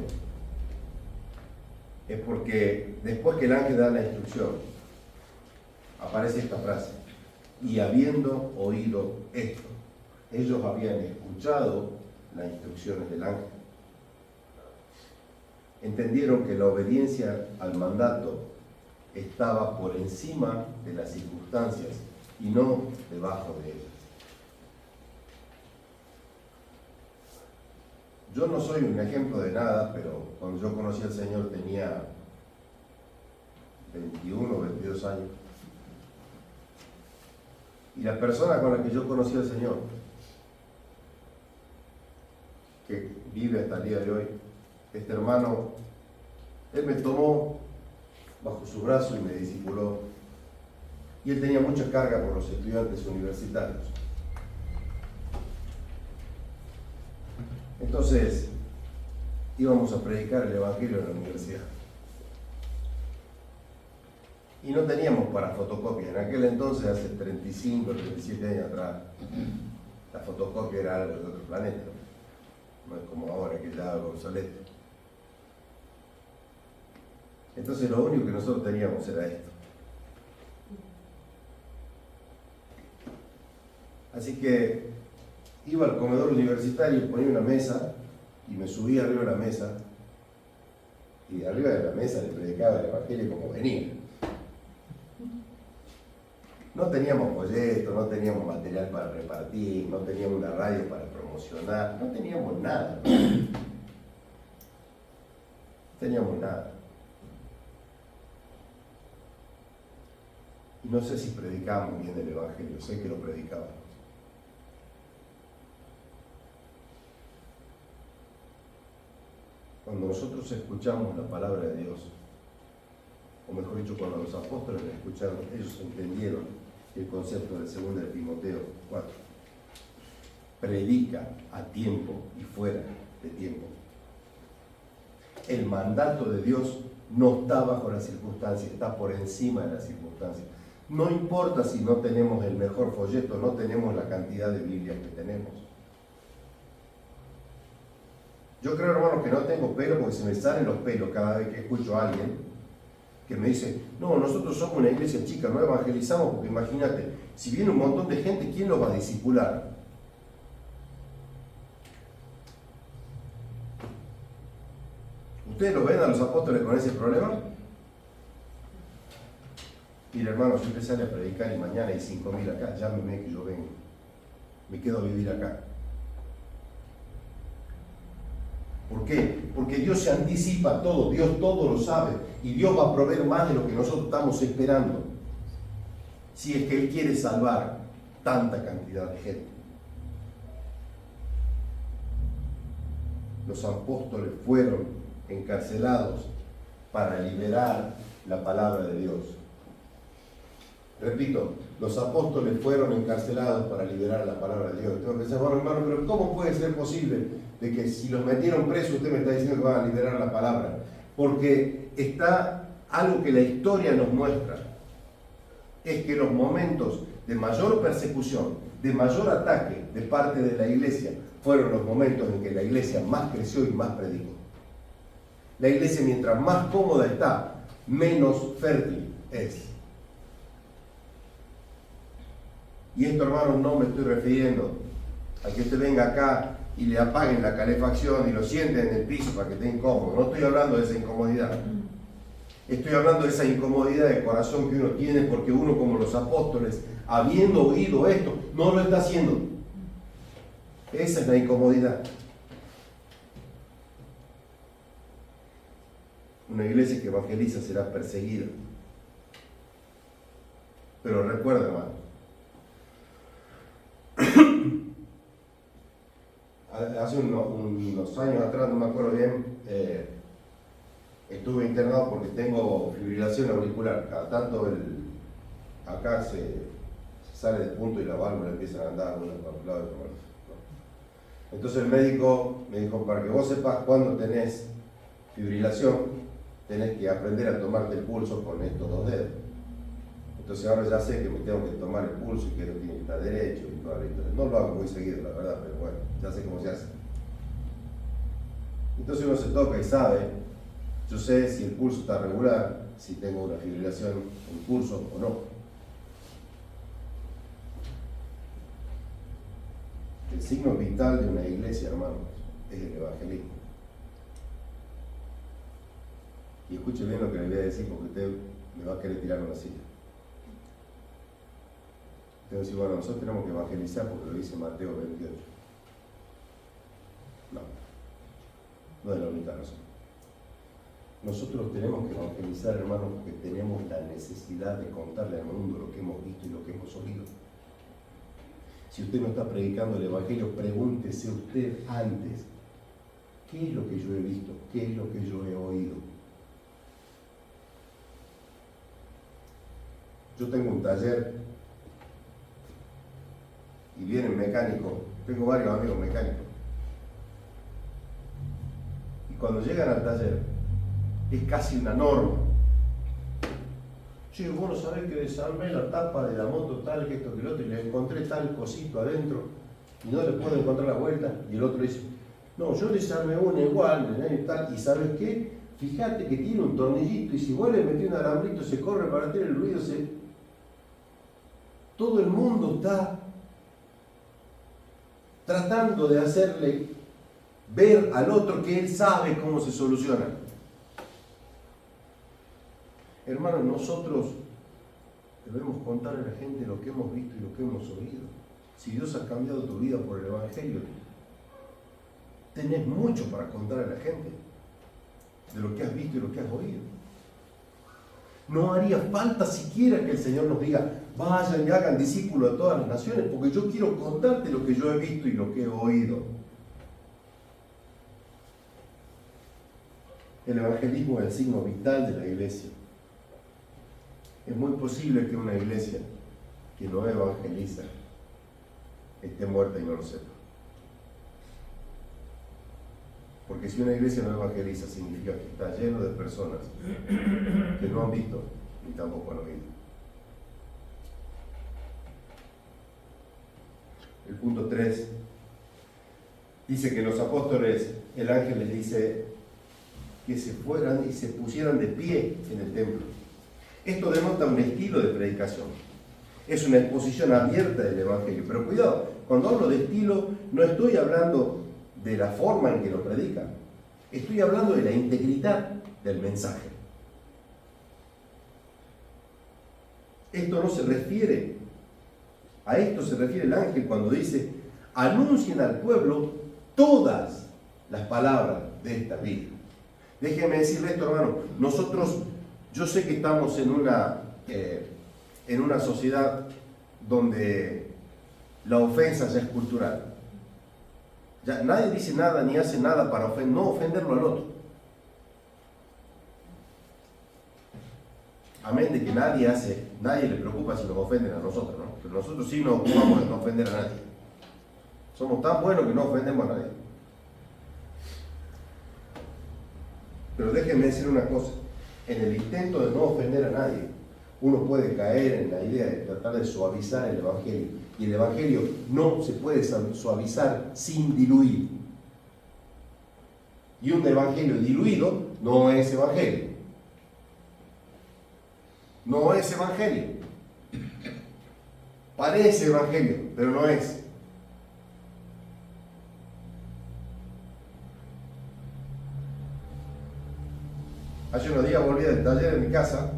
es porque después que el ángel da la instrucción, aparece esta frase: y habiendo oído esto. Ellos habían escuchado las instrucciones del ángel. Entendieron que la obediencia al mandato estaba por encima de las circunstancias y no debajo de ellas. Yo no soy un ejemplo de nada, pero cuando yo conocí al Señor tenía 21 o 22 años. Y la persona con la que yo conocí al Señor, que vive hasta el día de hoy, este hermano, él me tomó bajo su brazo y me discipuló. Y él tenía mucha carga por los estudiantes universitarios. Entonces, íbamos a predicar el Evangelio en la universidad. Y no teníamos para fotocopia. En aquel entonces, hace 35, 37 años atrás, la fotocopia era algo de otro planeta. No es como ahora que ya algo obsoleto. Entonces lo único que nosotros teníamos era esto. Así que iba al comedor universitario, ponía una mesa y me subía arriba de la mesa y de arriba de la mesa le predicaba el Evangelio como venía. No teníamos folletos, no teníamos material para repartir, no teníamos una radio para promocionar, no teníamos nada. No teníamos nada. Y no sé si predicábamos bien el Evangelio, sé que lo predicábamos. Cuando nosotros escuchamos la palabra de Dios, o mejor dicho, cuando los apóstoles la escucharon, ellos entendieron el concepto de 2 de Timoteo 4. Predica a tiempo y fuera de tiempo. El mandato de Dios no está bajo las circunstancias, está por encima de las circunstancias. No importa si no tenemos el mejor folleto, no tenemos la cantidad de Biblias que tenemos. Yo creo, hermanos, que no tengo pelo porque se me salen los pelos cada vez que escucho a alguien que me dice: no, nosotros somos una iglesia chica, no evangelizamos porque imagínate, si viene un montón de gente, ¿quién los va a discipular? ¿Ustedes lo ven a los apóstoles con ese problema? Mira, hermano, si usted sale a predicar y mañana hay 5.000 acá, llámeme que yo vengo. Me quedo a vivir acá. ¿Por qué? Porque Dios se anticipa todo, Dios todo lo sabe y Dios va a proveer más de lo que nosotros estamos esperando, si es que Él quiere salvar tanta cantidad de gente. Los apóstoles fueron encarcelados para liberar la palabra de Dios. Repito, los apóstoles fueron encarcelados para liberar la palabra de Dios. Tengo que pensar: bueno, hermano, pero ¿cómo puede ser posible de que si los metieron presos usted me está diciendo que van a liberar la palabra? Porque está algo que la historia nos muestra, es que los momentos de mayor persecución, de mayor ataque de parte de la iglesia, fueron los momentos en que la iglesia más creció y más predicó. La iglesia, mientras más cómoda está, menos fértil es. Y esto, hermanos, no me estoy refiriendo a que usted venga acá y le apaguen la calefacción y lo sienten en el piso para que esté incómodo. No estoy hablando de esa incomodidad. Estoy hablando de esa incomodidad de corazón que uno tiene porque uno, como los apóstoles, habiendo oído esto, no lo está haciendo. Esa es la incomodidad. Una iglesia que evangeliza será perseguida. Pero recuerda, hermano, hace unos años atrás, no me acuerdo bien, estuve internado porque tengo fibrilación auricular. Cada tanto acá se sale del punto y la válvula empieza a andar uno por un lado y por otro. Entonces el médico me dijo, para que vos sepas cuándo tenés fibrilación, tenés que aprender a tomarte el pulso con estos dos dedos. Entonces ahora ya sé que me tengo que tomar el pulso y que no tiene que estar derecho y toda la historia. No lo hago muy seguido, la verdad, pero bueno, ya sé cómo se hace. Entonces uno se toca y sabe, yo sé si el pulso está regular, si tengo una fibrilación en curso o no. El signo vital de una iglesia, hermanos, es el evangelismo. Y escuche bien lo que le voy a decir porque usted me va a querer tirar una silla. Usted va a decir, bueno, nosotros tenemos que evangelizar porque lo dice Mateo 28. No es la única razón. Nosotros tenemos que evangelizar, hermanos, porque tenemos la necesidad de contarle al mundo lo que hemos visto y lo que hemos oído. Si usted no está predicando el evangelio, pregúntese usted antes, ¿qué es lo que yo he visto? ¿Qué es lo que yo he oído? Yo tengo un taller y vienen mecánicos, tengo varios amigos mecánicos, y cuando llegan al taller es casi una norma. Che, vos no sabés que desarmé la tapa de la moto tal, que esto, que el otro, y le encontré tal cosito adentro y no le puedo encontrar la vuelta. Y el otro dice, no, yo desarmé una igual, tal, y ¿sabes qué? Fíjate que tiene un tornillito y si vos le metí un alambrito se corre para hacer el ruido. Todo el mundo está tratando de hacerle ver al otro que él sabe cómo se soluciona. Hermanos, nosotros debemos contarle a la gente lo que hemos visto y lo que hemos oído. Si Dios ha cambiado tu vida por el Evangelio, tenés mucho para contar a la gente de lo que has visto y lo que has oído. No haría falta siquiera que el Señor nos diga, vayan y hagan discípulos a todas las naciones, porque yo quiero contarte lo que yo he visto y lo que he oído. El evangelismo es el signo vital de la iglesia. Es muy posible que una iglesia que no evangeliza esté muerta y no lo sepa. Porque si una iglesia no evangeliza, significa que está lleno de personas que no han visto ni tampoco han oído. El punto 3 dice que los apóstoles, el ángel les dice que se fueran y se pusieran de pie en el templo. Esto denota un estilo de predicación. Es una exposición abierta del evangelio. Pero cuidado, cuando hablo de estilo, no estoy hablando de la forma en que lo predican. Estoy hablando de la integridad del mensaje. Esto no se refiere, a esto se refiere el ángel cuando dice, anuncien al pueblo todas las palabras de esta Biblia. Déjenme decirle esto, hermano, nosotros, yo sé que estamos en una sociedad donde la ofensa ya es cultural. Ya nadie dice nada ni hace nada para no ofenderlo al otro. Amén de que nadie le preocupa si nos ofenden a nosotros, ¿no? Pero nosotros sí nos ocupamos de no ofender a nadie. Somos tan buenos que no ofendemos a nadie. Pero déjenme decir una cosa, en el intento de no ofender a nadie, uno puede caer en la idea de tratar de suavizar el evangelio. Y el evangelio no se puede suavizar sin diluir. Y un evangelio diluido no es evangelio. No es evangelio. Parece evangelio, pero no es. Hace unos días volví del taller en mi casa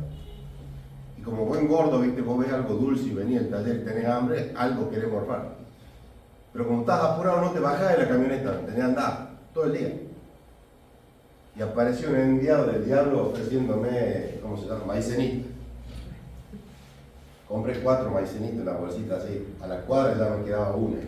y como buen gordo, viste, vos ves algo dulce y venís al taller y tenés hambre, algo querés morfar. Pero como estás apurado no te bajás de la camioneta, tenés que andar todo el día. Y apareció un enviado del diablo ofreciéndome, ¿cómo se llama? Maicenita. Compré 4 maicenitas en una bolsita así, a la cuadra ya me quedaba una.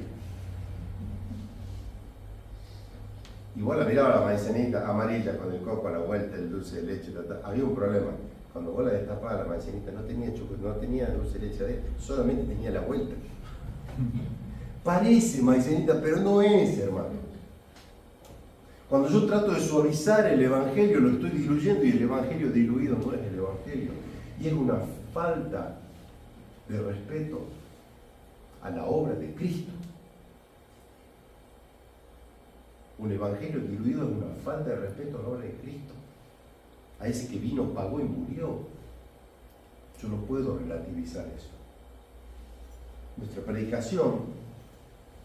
Y vos la mirabas la maicenita amarilla con el coco a la vuelta, el dulce de leche, había un problema. Cuando vos la destapabas la maicenita no tenía no tenía dulce de leche adentro, solamente tenía la vuelta. Parece maicenita, pero no es, hermano. Cuando yo trato de suavizar el evangelio, lo estoy diluyendo y el evangelio diluido no es el evangelio. Y es una falta de respeto a la obra de Cristo. Un evangelio diluido es una falta de respeto a la obra de Cristo. A ese que vino, pagó y murió. Yo no puedo relativizar eso. Nuestra predicación,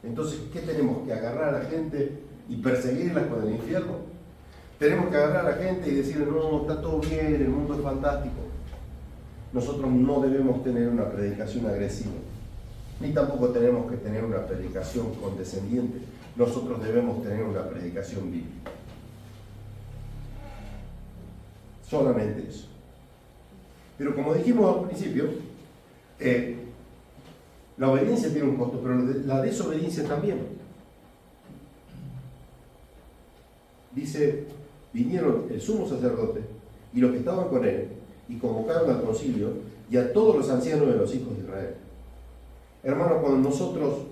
entonces, ¿qué tenemos? ¿Que agarrar a la gente y perseguirlas con el infierno? Tenemos que agarrar a la gente y decirle, no, está todo bien, el mundo es fantástico. Nosotros no debemos tener una predicación agresiva, ni tampoco tenemos que tener una predicación condescendiente. Nosotros debemos tener una predicación bíblica. Solamente eso. Pero como dijimos al principio, la obediencia tiene un costo, pero la desobediencia también. Dice, vinieron el sumo sacerdote y los que estaban con él, y convocaron al concilio y a todos los ancianos de los hijos de Israel. Hermanos, cuando nosotros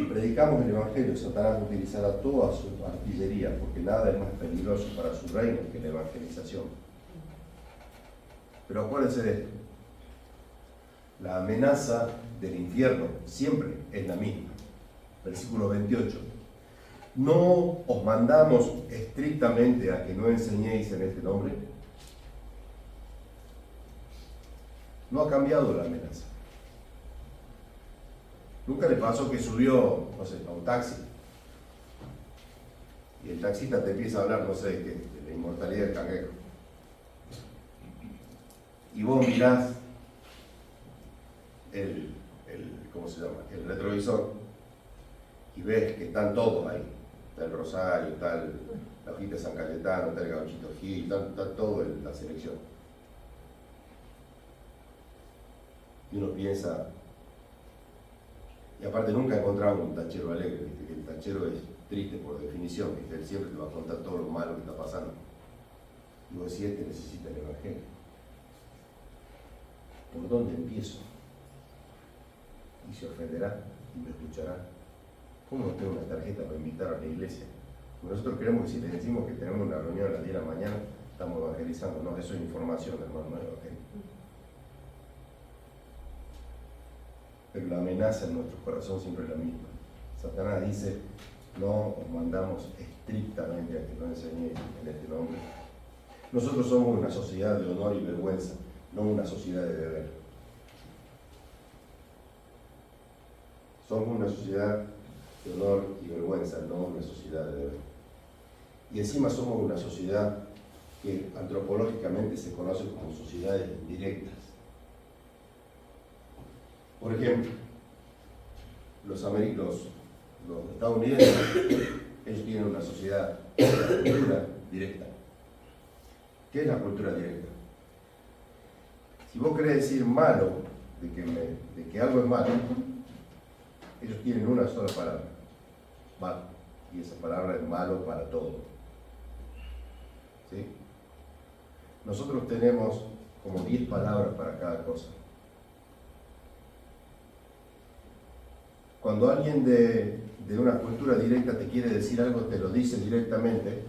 predicamos el Evangelio, Satanás utilizará toda su artillería, porque nada es más peligroso para su reino que la evangelización. Pero acuérdense de esto, la amenaza del infierno siempre es la misma. Versículo 28. ¿No os mandamos estrictamente a que no enseñéis en este nombre? No ha cambiado la amenaza. ¿Nunca le pasó que subió, no sé, a un taxi y el taxista te empieza a hablar, no sé, de la inmortalidad del cangrejo? Y vos mirás ¿cómo se llama? El retrovisor y ves que están todos ahí. Está el Rosario, está la hojita de San Cayetano, está el Gauchito Gil, está todo en la selección. Y uno piensa, y aparte nunca he encontrado un tachero alegre, ¿viste? Que el tachero es triste por definición, que él siempre te va a contar todo lo malo que está pasando. Y vos decís, este necesita el Evangelio. ¿Por dónde empiezo? Y se ofenderá y me escuchará. ¿Cómo no tengo una tarjeta para invitar a la iglesia? Nosotros creemos que si les decimos que tenemos una reunión a las 10 de la mañana, estamos evangelizando. No, eso es información, hermano, no es evangelio. Pero la amenaza en nuestro corazón siempre es la misma. Satanás dice, no os mandamos estrictamente a que no enseñéis en este nombre. Nosotros somos una sociedad de honor y vergüenza, no una sociedad de deber. Somos una sociedad de honor y vergüenza, no una sociedad de deber. Y encima somos una sociedad que antropológicamente se conoce como sociedades directas. Por ejemplo, los estadounidenses, ellos tienen una sociedad, una cultura directa. ¿Qué es la cultura directa? Si vos querés decir malo, de que algo es malo, ellos tienen una sola palabra, malo, y esa palabra es malo para todo. ¿Sí? Nosotros tenemos como 10 palabras para cada cosa. Cuando alguien de una cultura directa te quiere decir algo, te lo dice directamente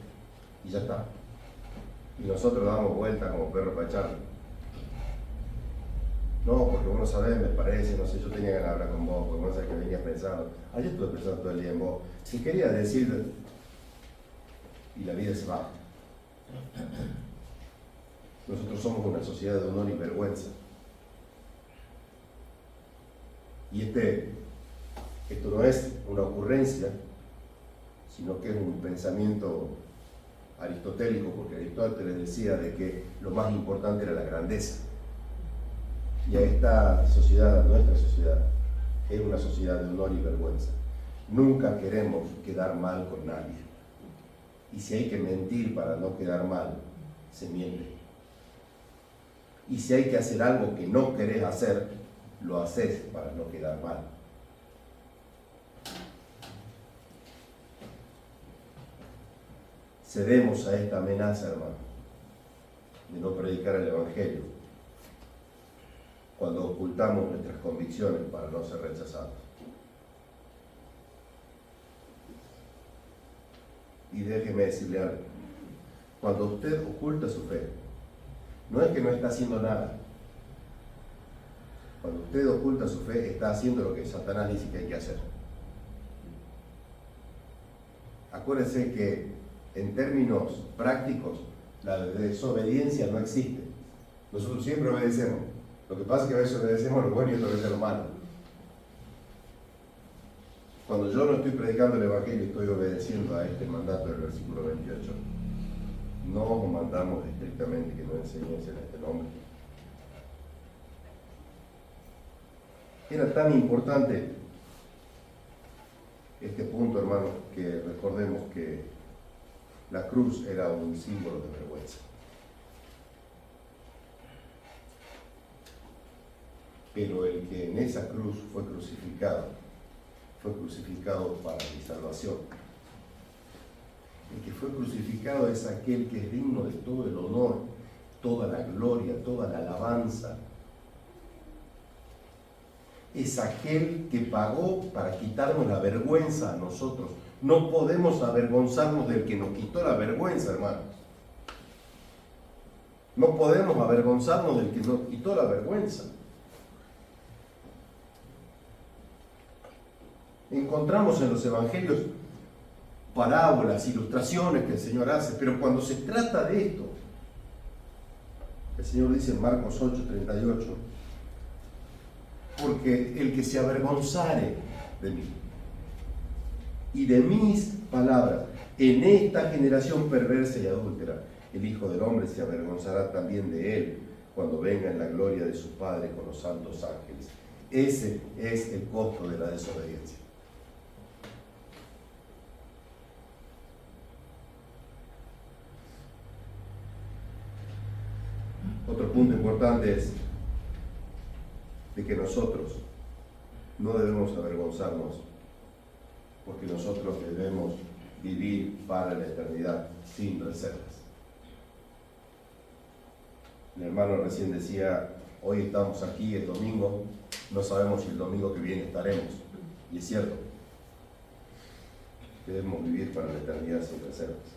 y ya está. Y nosotros damos vuelta como perro para echarlo. No, porque vos no sabés, me parece, no sé, yo tenía ganas de hablar con vos, porque vos sabés que venías pensando. Ayer estuve pensando todo el día en vos. Si quería decir, y la vida se va. Nosotros somos una sociedad de honor y vergüenza. Y esto no es una ocurrencia, sino que es un pensamiento aristotélico, porque Aristóteles decía de que lo más importante era la grandeza. Y a esta sociedad, a nuestra sociedad, es una sociedad de honor y vergüenza. Nunca queremos quedar mal con nadie. Y si hay que mentir para no quedar mal, se miente. Y si hay que hacer algo que no querés hacer, lo haces para no quedar mal. Cedemos a esta amenaza, hermano, de no predicar el Evangelio cuando ocultamos nuestras convicciones para no ser rechazados. Y déjeme decirle algo, cuando usted oculta su fe, no es que no está haciendo nada. Cuando usted oculta su fe, está haciendo lo que Satanás dice que hay que hacer. Acuérdense que en términos prácticos, la desobediencia no existe. Nosotros siempre obedecemos. Lo que pasa es que a veces obedecemos lo bueno y otras veces lo malo. Cuando yo no estoy predicando el Evangelio, estoy obedeciendo a este mandato del versículo 28. No os mandamos estrictamente que no enseñéis en este nombre. Era tan importante este punto, hermanos, que recordemos que la cruz era un símbolo de vergüenza. Pero el que en esa cruz fue crucificado para mi salvación. El que fue crucificado es aquel que es digno de todo el honor, toda la gloria, toda la alabanza. Es aquel que pagó para quitarnos la vergüenza a nosotros. No podemos avergonzarnos del que nos quitó la vergüenza, hermanos. No podemos avergonzarnos del que nos quitó la vergüenza. Encontramos en los evangelios parábolas, ilustraciones que el Señor hace, pero cuando se trata de esto, el Señor dice en Marcos 8:38, porque el que se avergonzare de mí y de mis palabras en esta generación perversa y adúltera, el Hijo del Hombre se avergonzará también de él cuando venga en la gloria de su Padre con los santos ángeles. Ese es el costo de la desobediencia. Otro punto importante es de que nosotros no debemos avergonzarnos, porque nosotros debemos vivir para la eternidad sin reservas. Mi hermano recién decía, hoy estamos aquí, es domingo, no sabemos si el domingo que viene estaremos, y es cierto, debemos vivir para la eternidad sin reservas.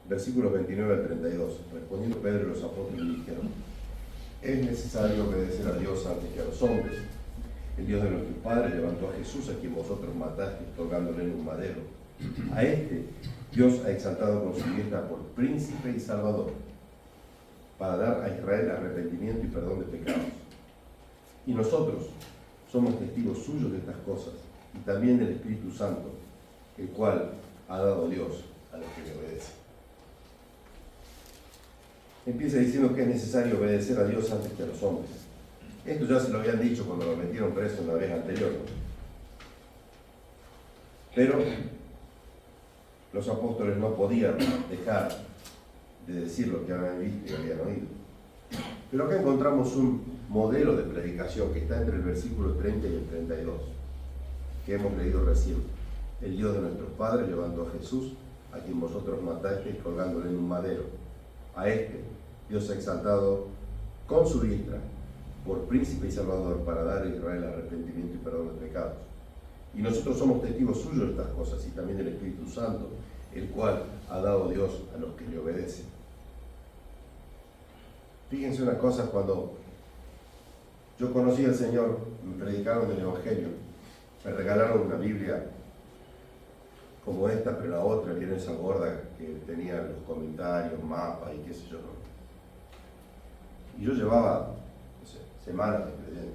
Versículos 29 al 32. Respondiendo Pedro y los apóstoles dijeron: es necesario obedecer a Dios antes que a los hombres. El Dios de nuestros padres levantó a Jesús, a quien vosotros matasteis, colgándole en un madero. A este Dios ha exaltado con su diestra por príncipe y salvador, para dar a Israel arrepentimiento y perdón de pecados. Y nosotros somos testigos suyos de estas cosas, y también del Espíritu Santo, el cual ha dado Dios a los que le obedecen. Empieza diciendo que es necesario obedecer a Dios antes que a los hombres. Esto ya se lo habían dicho cuando lo metieron preso en la vez anterior, ¿no? Pero los apóstoles no podían dejar de decir lo que habían visto y habían oído. Pero acá encontramos un modelo de predicación que está entre el versículo 30 y el 32, que hemos leído recién. El Dios de nuestros padres levantó a Jesús, a quien vosotros matasteis colgándole en un madero. A este Dios ha exaltado con su diestra por príncipe y salvador, para dar a Israel arrepentimiento y perdón de pecados. Y nosotros somos testigos suyos de estas cosas, y también del Espíritu Santo, el cual ha dado Dios a los que le obedecen. Fíjense una cosa, cuando yo conocí al Señor, me predicaron el Evangelio, me regalaron una Biblia como esta, pero la otra, vieron esa gorda que tenía los comentarios, mapas y qué sé yo. Y yo llevaba, no sé, semanas de creyente.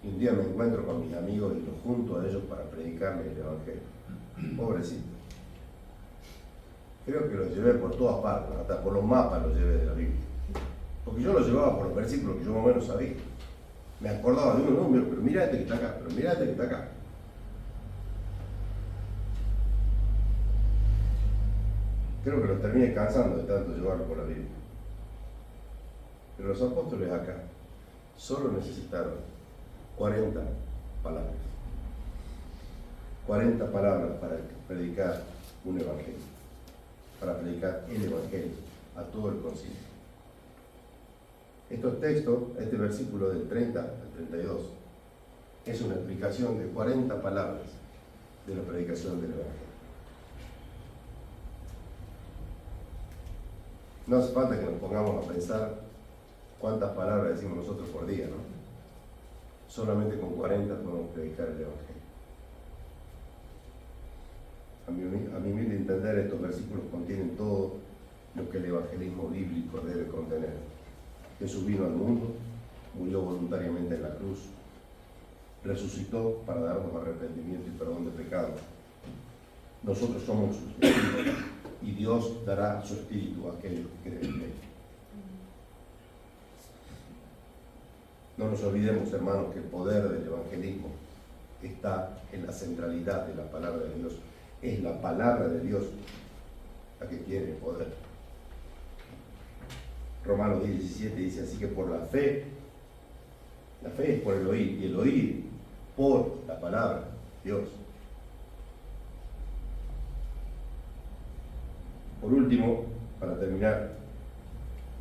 Y un día me encuentro con mis amigos y los junto a ellos para predicarles el Evangelio. Pobrecito. Creo que lo llevé por todas partes, hasta por los mapas lo llevé de la Biblia. Porque yo lo llevaba por los versículos que yo más o menos sabía. Me acordaba de uno, no, pero mira este que está acá, pero mira este que está acá. Creo que los terminé cansando de tanto llevarlo por la Biblia. Pero los apóstoles acá solo necesitaron 40 palabras. 40 palabras para predicar un evangelio. Para predicar el evangelio a todo el concilio. Estos textos, este versículo del 30 al 32, es una explicación de 40 palabras de la predicación del evangelio. No hace falta que nos pongamos a pensar cuántas palabras decimos nosotros por día, ¿no? Solamente con 40 podemos predicar el evangelio. A mi humilde entender, estos versículos contienen todo lo que el evangelismo bíblico debe contener. Jesús vino al mundo, murió voluntariamente en la cruz, resucitó para darnos arrepentimiento y perdón de pecados. Nosotros somos sus testigos y Dios dará su espíritu a aquellos que creen en él. No nos olvidemos, hermanos, que el poder del evangelismo está en la centralidad de la palabra de Dios. Es la palabra de Dios la que tiene el poder. Romanos 10:17 dice así que por la fe es por el oír, y el oír por la palabra de Dios. Por último, para terminar,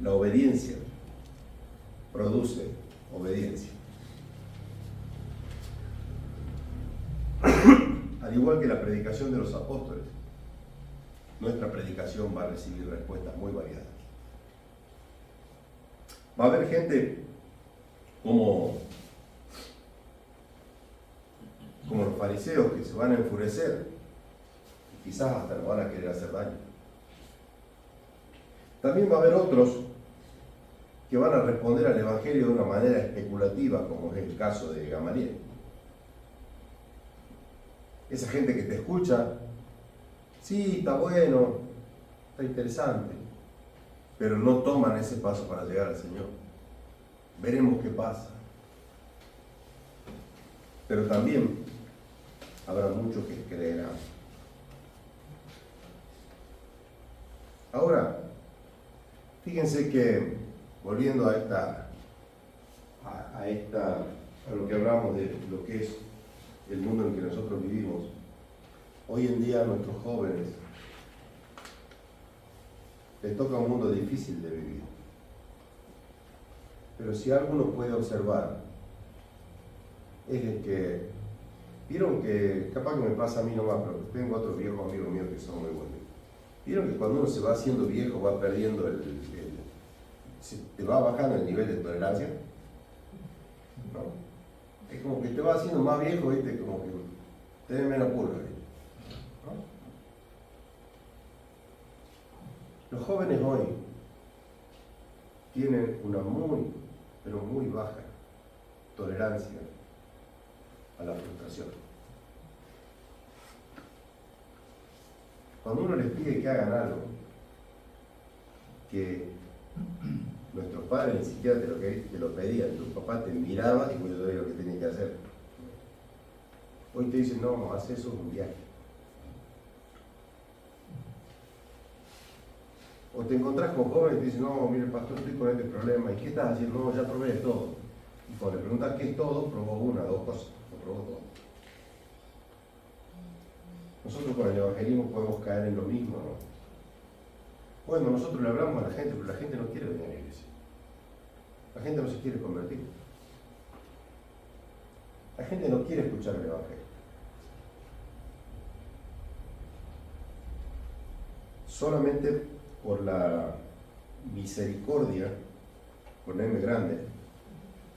la obediencia produce obediencia. Al igual que la predicación de los apóstoles, nuestra predicación va a recibir respuestas muy variadas. Va a haber gente como los fariseos que se van a enfurecer y quizás hasta nos van a querer hacer daño. También va a haber otros que van a responder al Evangelio de una manera especulativa, como es el caso de Gamaliel. Esa gente que te escucha, sí, está bueno, está interesante, pero no toman ese paso para llegar al Señor. Veremos qué pasa. Pero también habrá muchos que creerán. Ahora, fíjense que, volviendo a lo que hablamos de lo que es el mundo en que nosotros vivimos, hoy en día a nuestros jóvenes les toca un mundo difícil de vivir. Pero si algo uno puede observar, es de que, vieron que, capaz que me pasa a mí nomás, pero tengo otros viejos amigos míos que son muy buenos. Vieron que cuando uno se va haciendo viejo va perdiendo se te va bajando el nivel de tolerancia, ¿no? Es como que te va haciendo más viejo, ¿viste? Como que tenés menos pulga, ¿no? Los jóvenes hoy tienen una muy, pero muy baja tolerancia a la frustración. Cuando uno les pide que hagan algo que nuestros padres ni siquiera te lo pedían, tu papá te miraba y yo sabía lo que tenía que hacer. Hoy te dicen, no, haz eso en un viaje. O te encontrás con jóvenes y te dicen, no, mire pastor, estoy con este problema. ¿Y qué estás haciendo? No, ya probé todo. Y cuando le preguntas qué es todo, probó una, dos cosas, no probó todo. Nosotros con el evangelismo podemos caer en lo mismo, ¿no? Bueno, nosotros le hablamos a la gente, pero la gente no quiere venir a la iglesia. La gente no se quiere convertir. La gente no quiere escuchar el evangelio. Solamente por la misericordia, con M grande,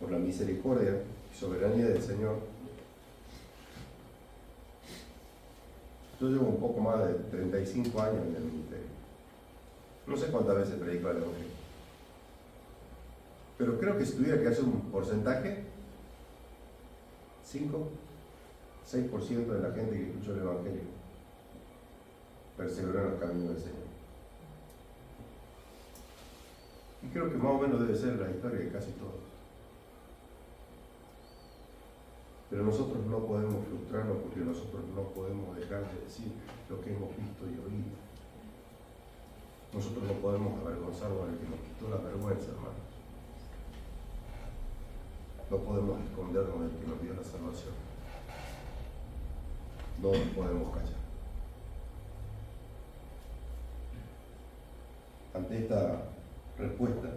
por la misericordia y soberanía del Señor. Yo llevo un poco más de 35 años en el ministerio. No sé cuántas veces predico el evangelio. Pero creo que si tuviera que hacer un porcentaje, 5, 6% de la gente que escuchó el Evangelio perseveró en los caminos del Señor. Y creo que más o menos debe ser la historia de casi todos. Pero nosotros no podemos frustrarnos porque nosotros no podemos dejar de decir lo que hemos visto y oído. Nosotros no podemos avergonzarnos del que nos quitó la vergüenza, hermanos. No podemos escondernos del que nos dio la salvación. No nos podemos callar. Ante esta respuesta,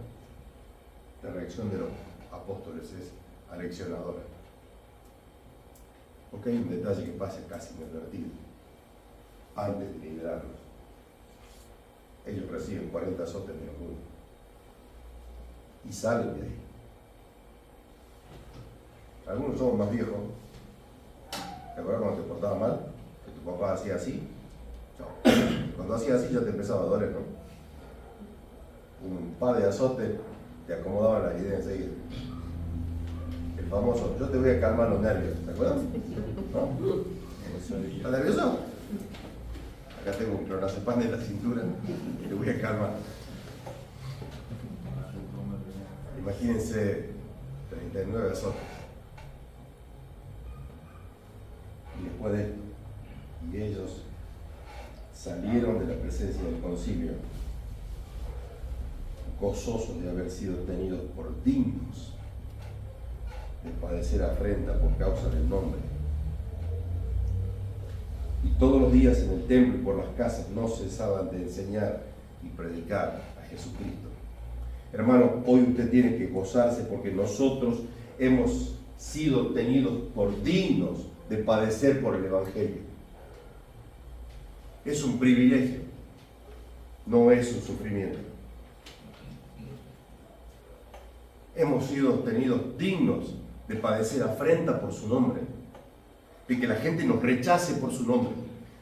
la reacción de los apóstoles es aleccionadora. Porque hay un detalle que pasa casi inadvertido. Antes de liberarlos, ellos reciben 40 azotes de locura y salen de ahí. Algunos somos más viejos. ¿Te acuerdas cuando te portabas mal? Que tu papá hacía así. Chao. Cuando hacía así ya te empezaba a doler, ¿no? Un par de azotes te acomodaban la idea enseguida. El famoso, yo te voy a calmar los nervios, ¿te acuerdas? ¿No? ¿Estás nervioso? Acá tengo un clonazepam en la cintura, te voy a calmar. Imagínense 39 azotes. Y después de esto, y ellos salieron de la presencia del concilio gozosos de haber sido tenidos por dignos de padecer afrenta por causa del nombre. Y todos los días en el templo y por las casas no cesaban de enseñar y predicar a Jesucristo. Hermano, hoy usted tiene que gozarse porque nosotros hemos sido tenidos por dignos de padecer por el Evangelio. Es un privilegio, no es un sufrimiento. Hemos sido tenidos dignos de padecer afrenta por su nombre, de que la gente nos rechace por su nombre,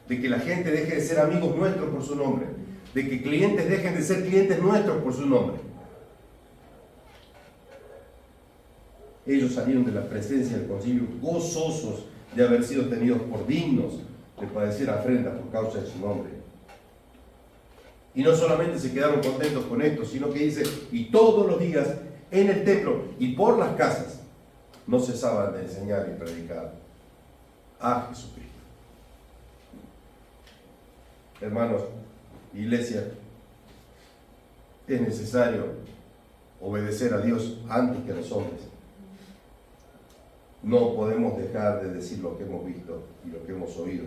de que la gente deje de ser amigos nuestros por su nombre, de que clientes dejen de ser clientes nuestros por su nombre. Ellos salieron de la presencia del concilio gozosos de haber sido tenidos por dignos de padecer afrenta por causa de su nombre. Y no solamente se quedaron contentos con esto, sino que dice, y todos los días en el templo y por las casas no cesaban de enseñar y predicar a Jesucristo. Hermanos, iglesia, es necesario obedecer a Dios antes que a los hombres. No podemos dejar de decir lo que hemos visto y lo que hemos oído.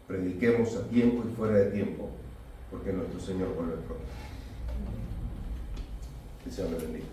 Prediquemos a tiempo y fuera de tiempo, porque nuestro Señor vuelve pronto. Que el Señor le bendiga.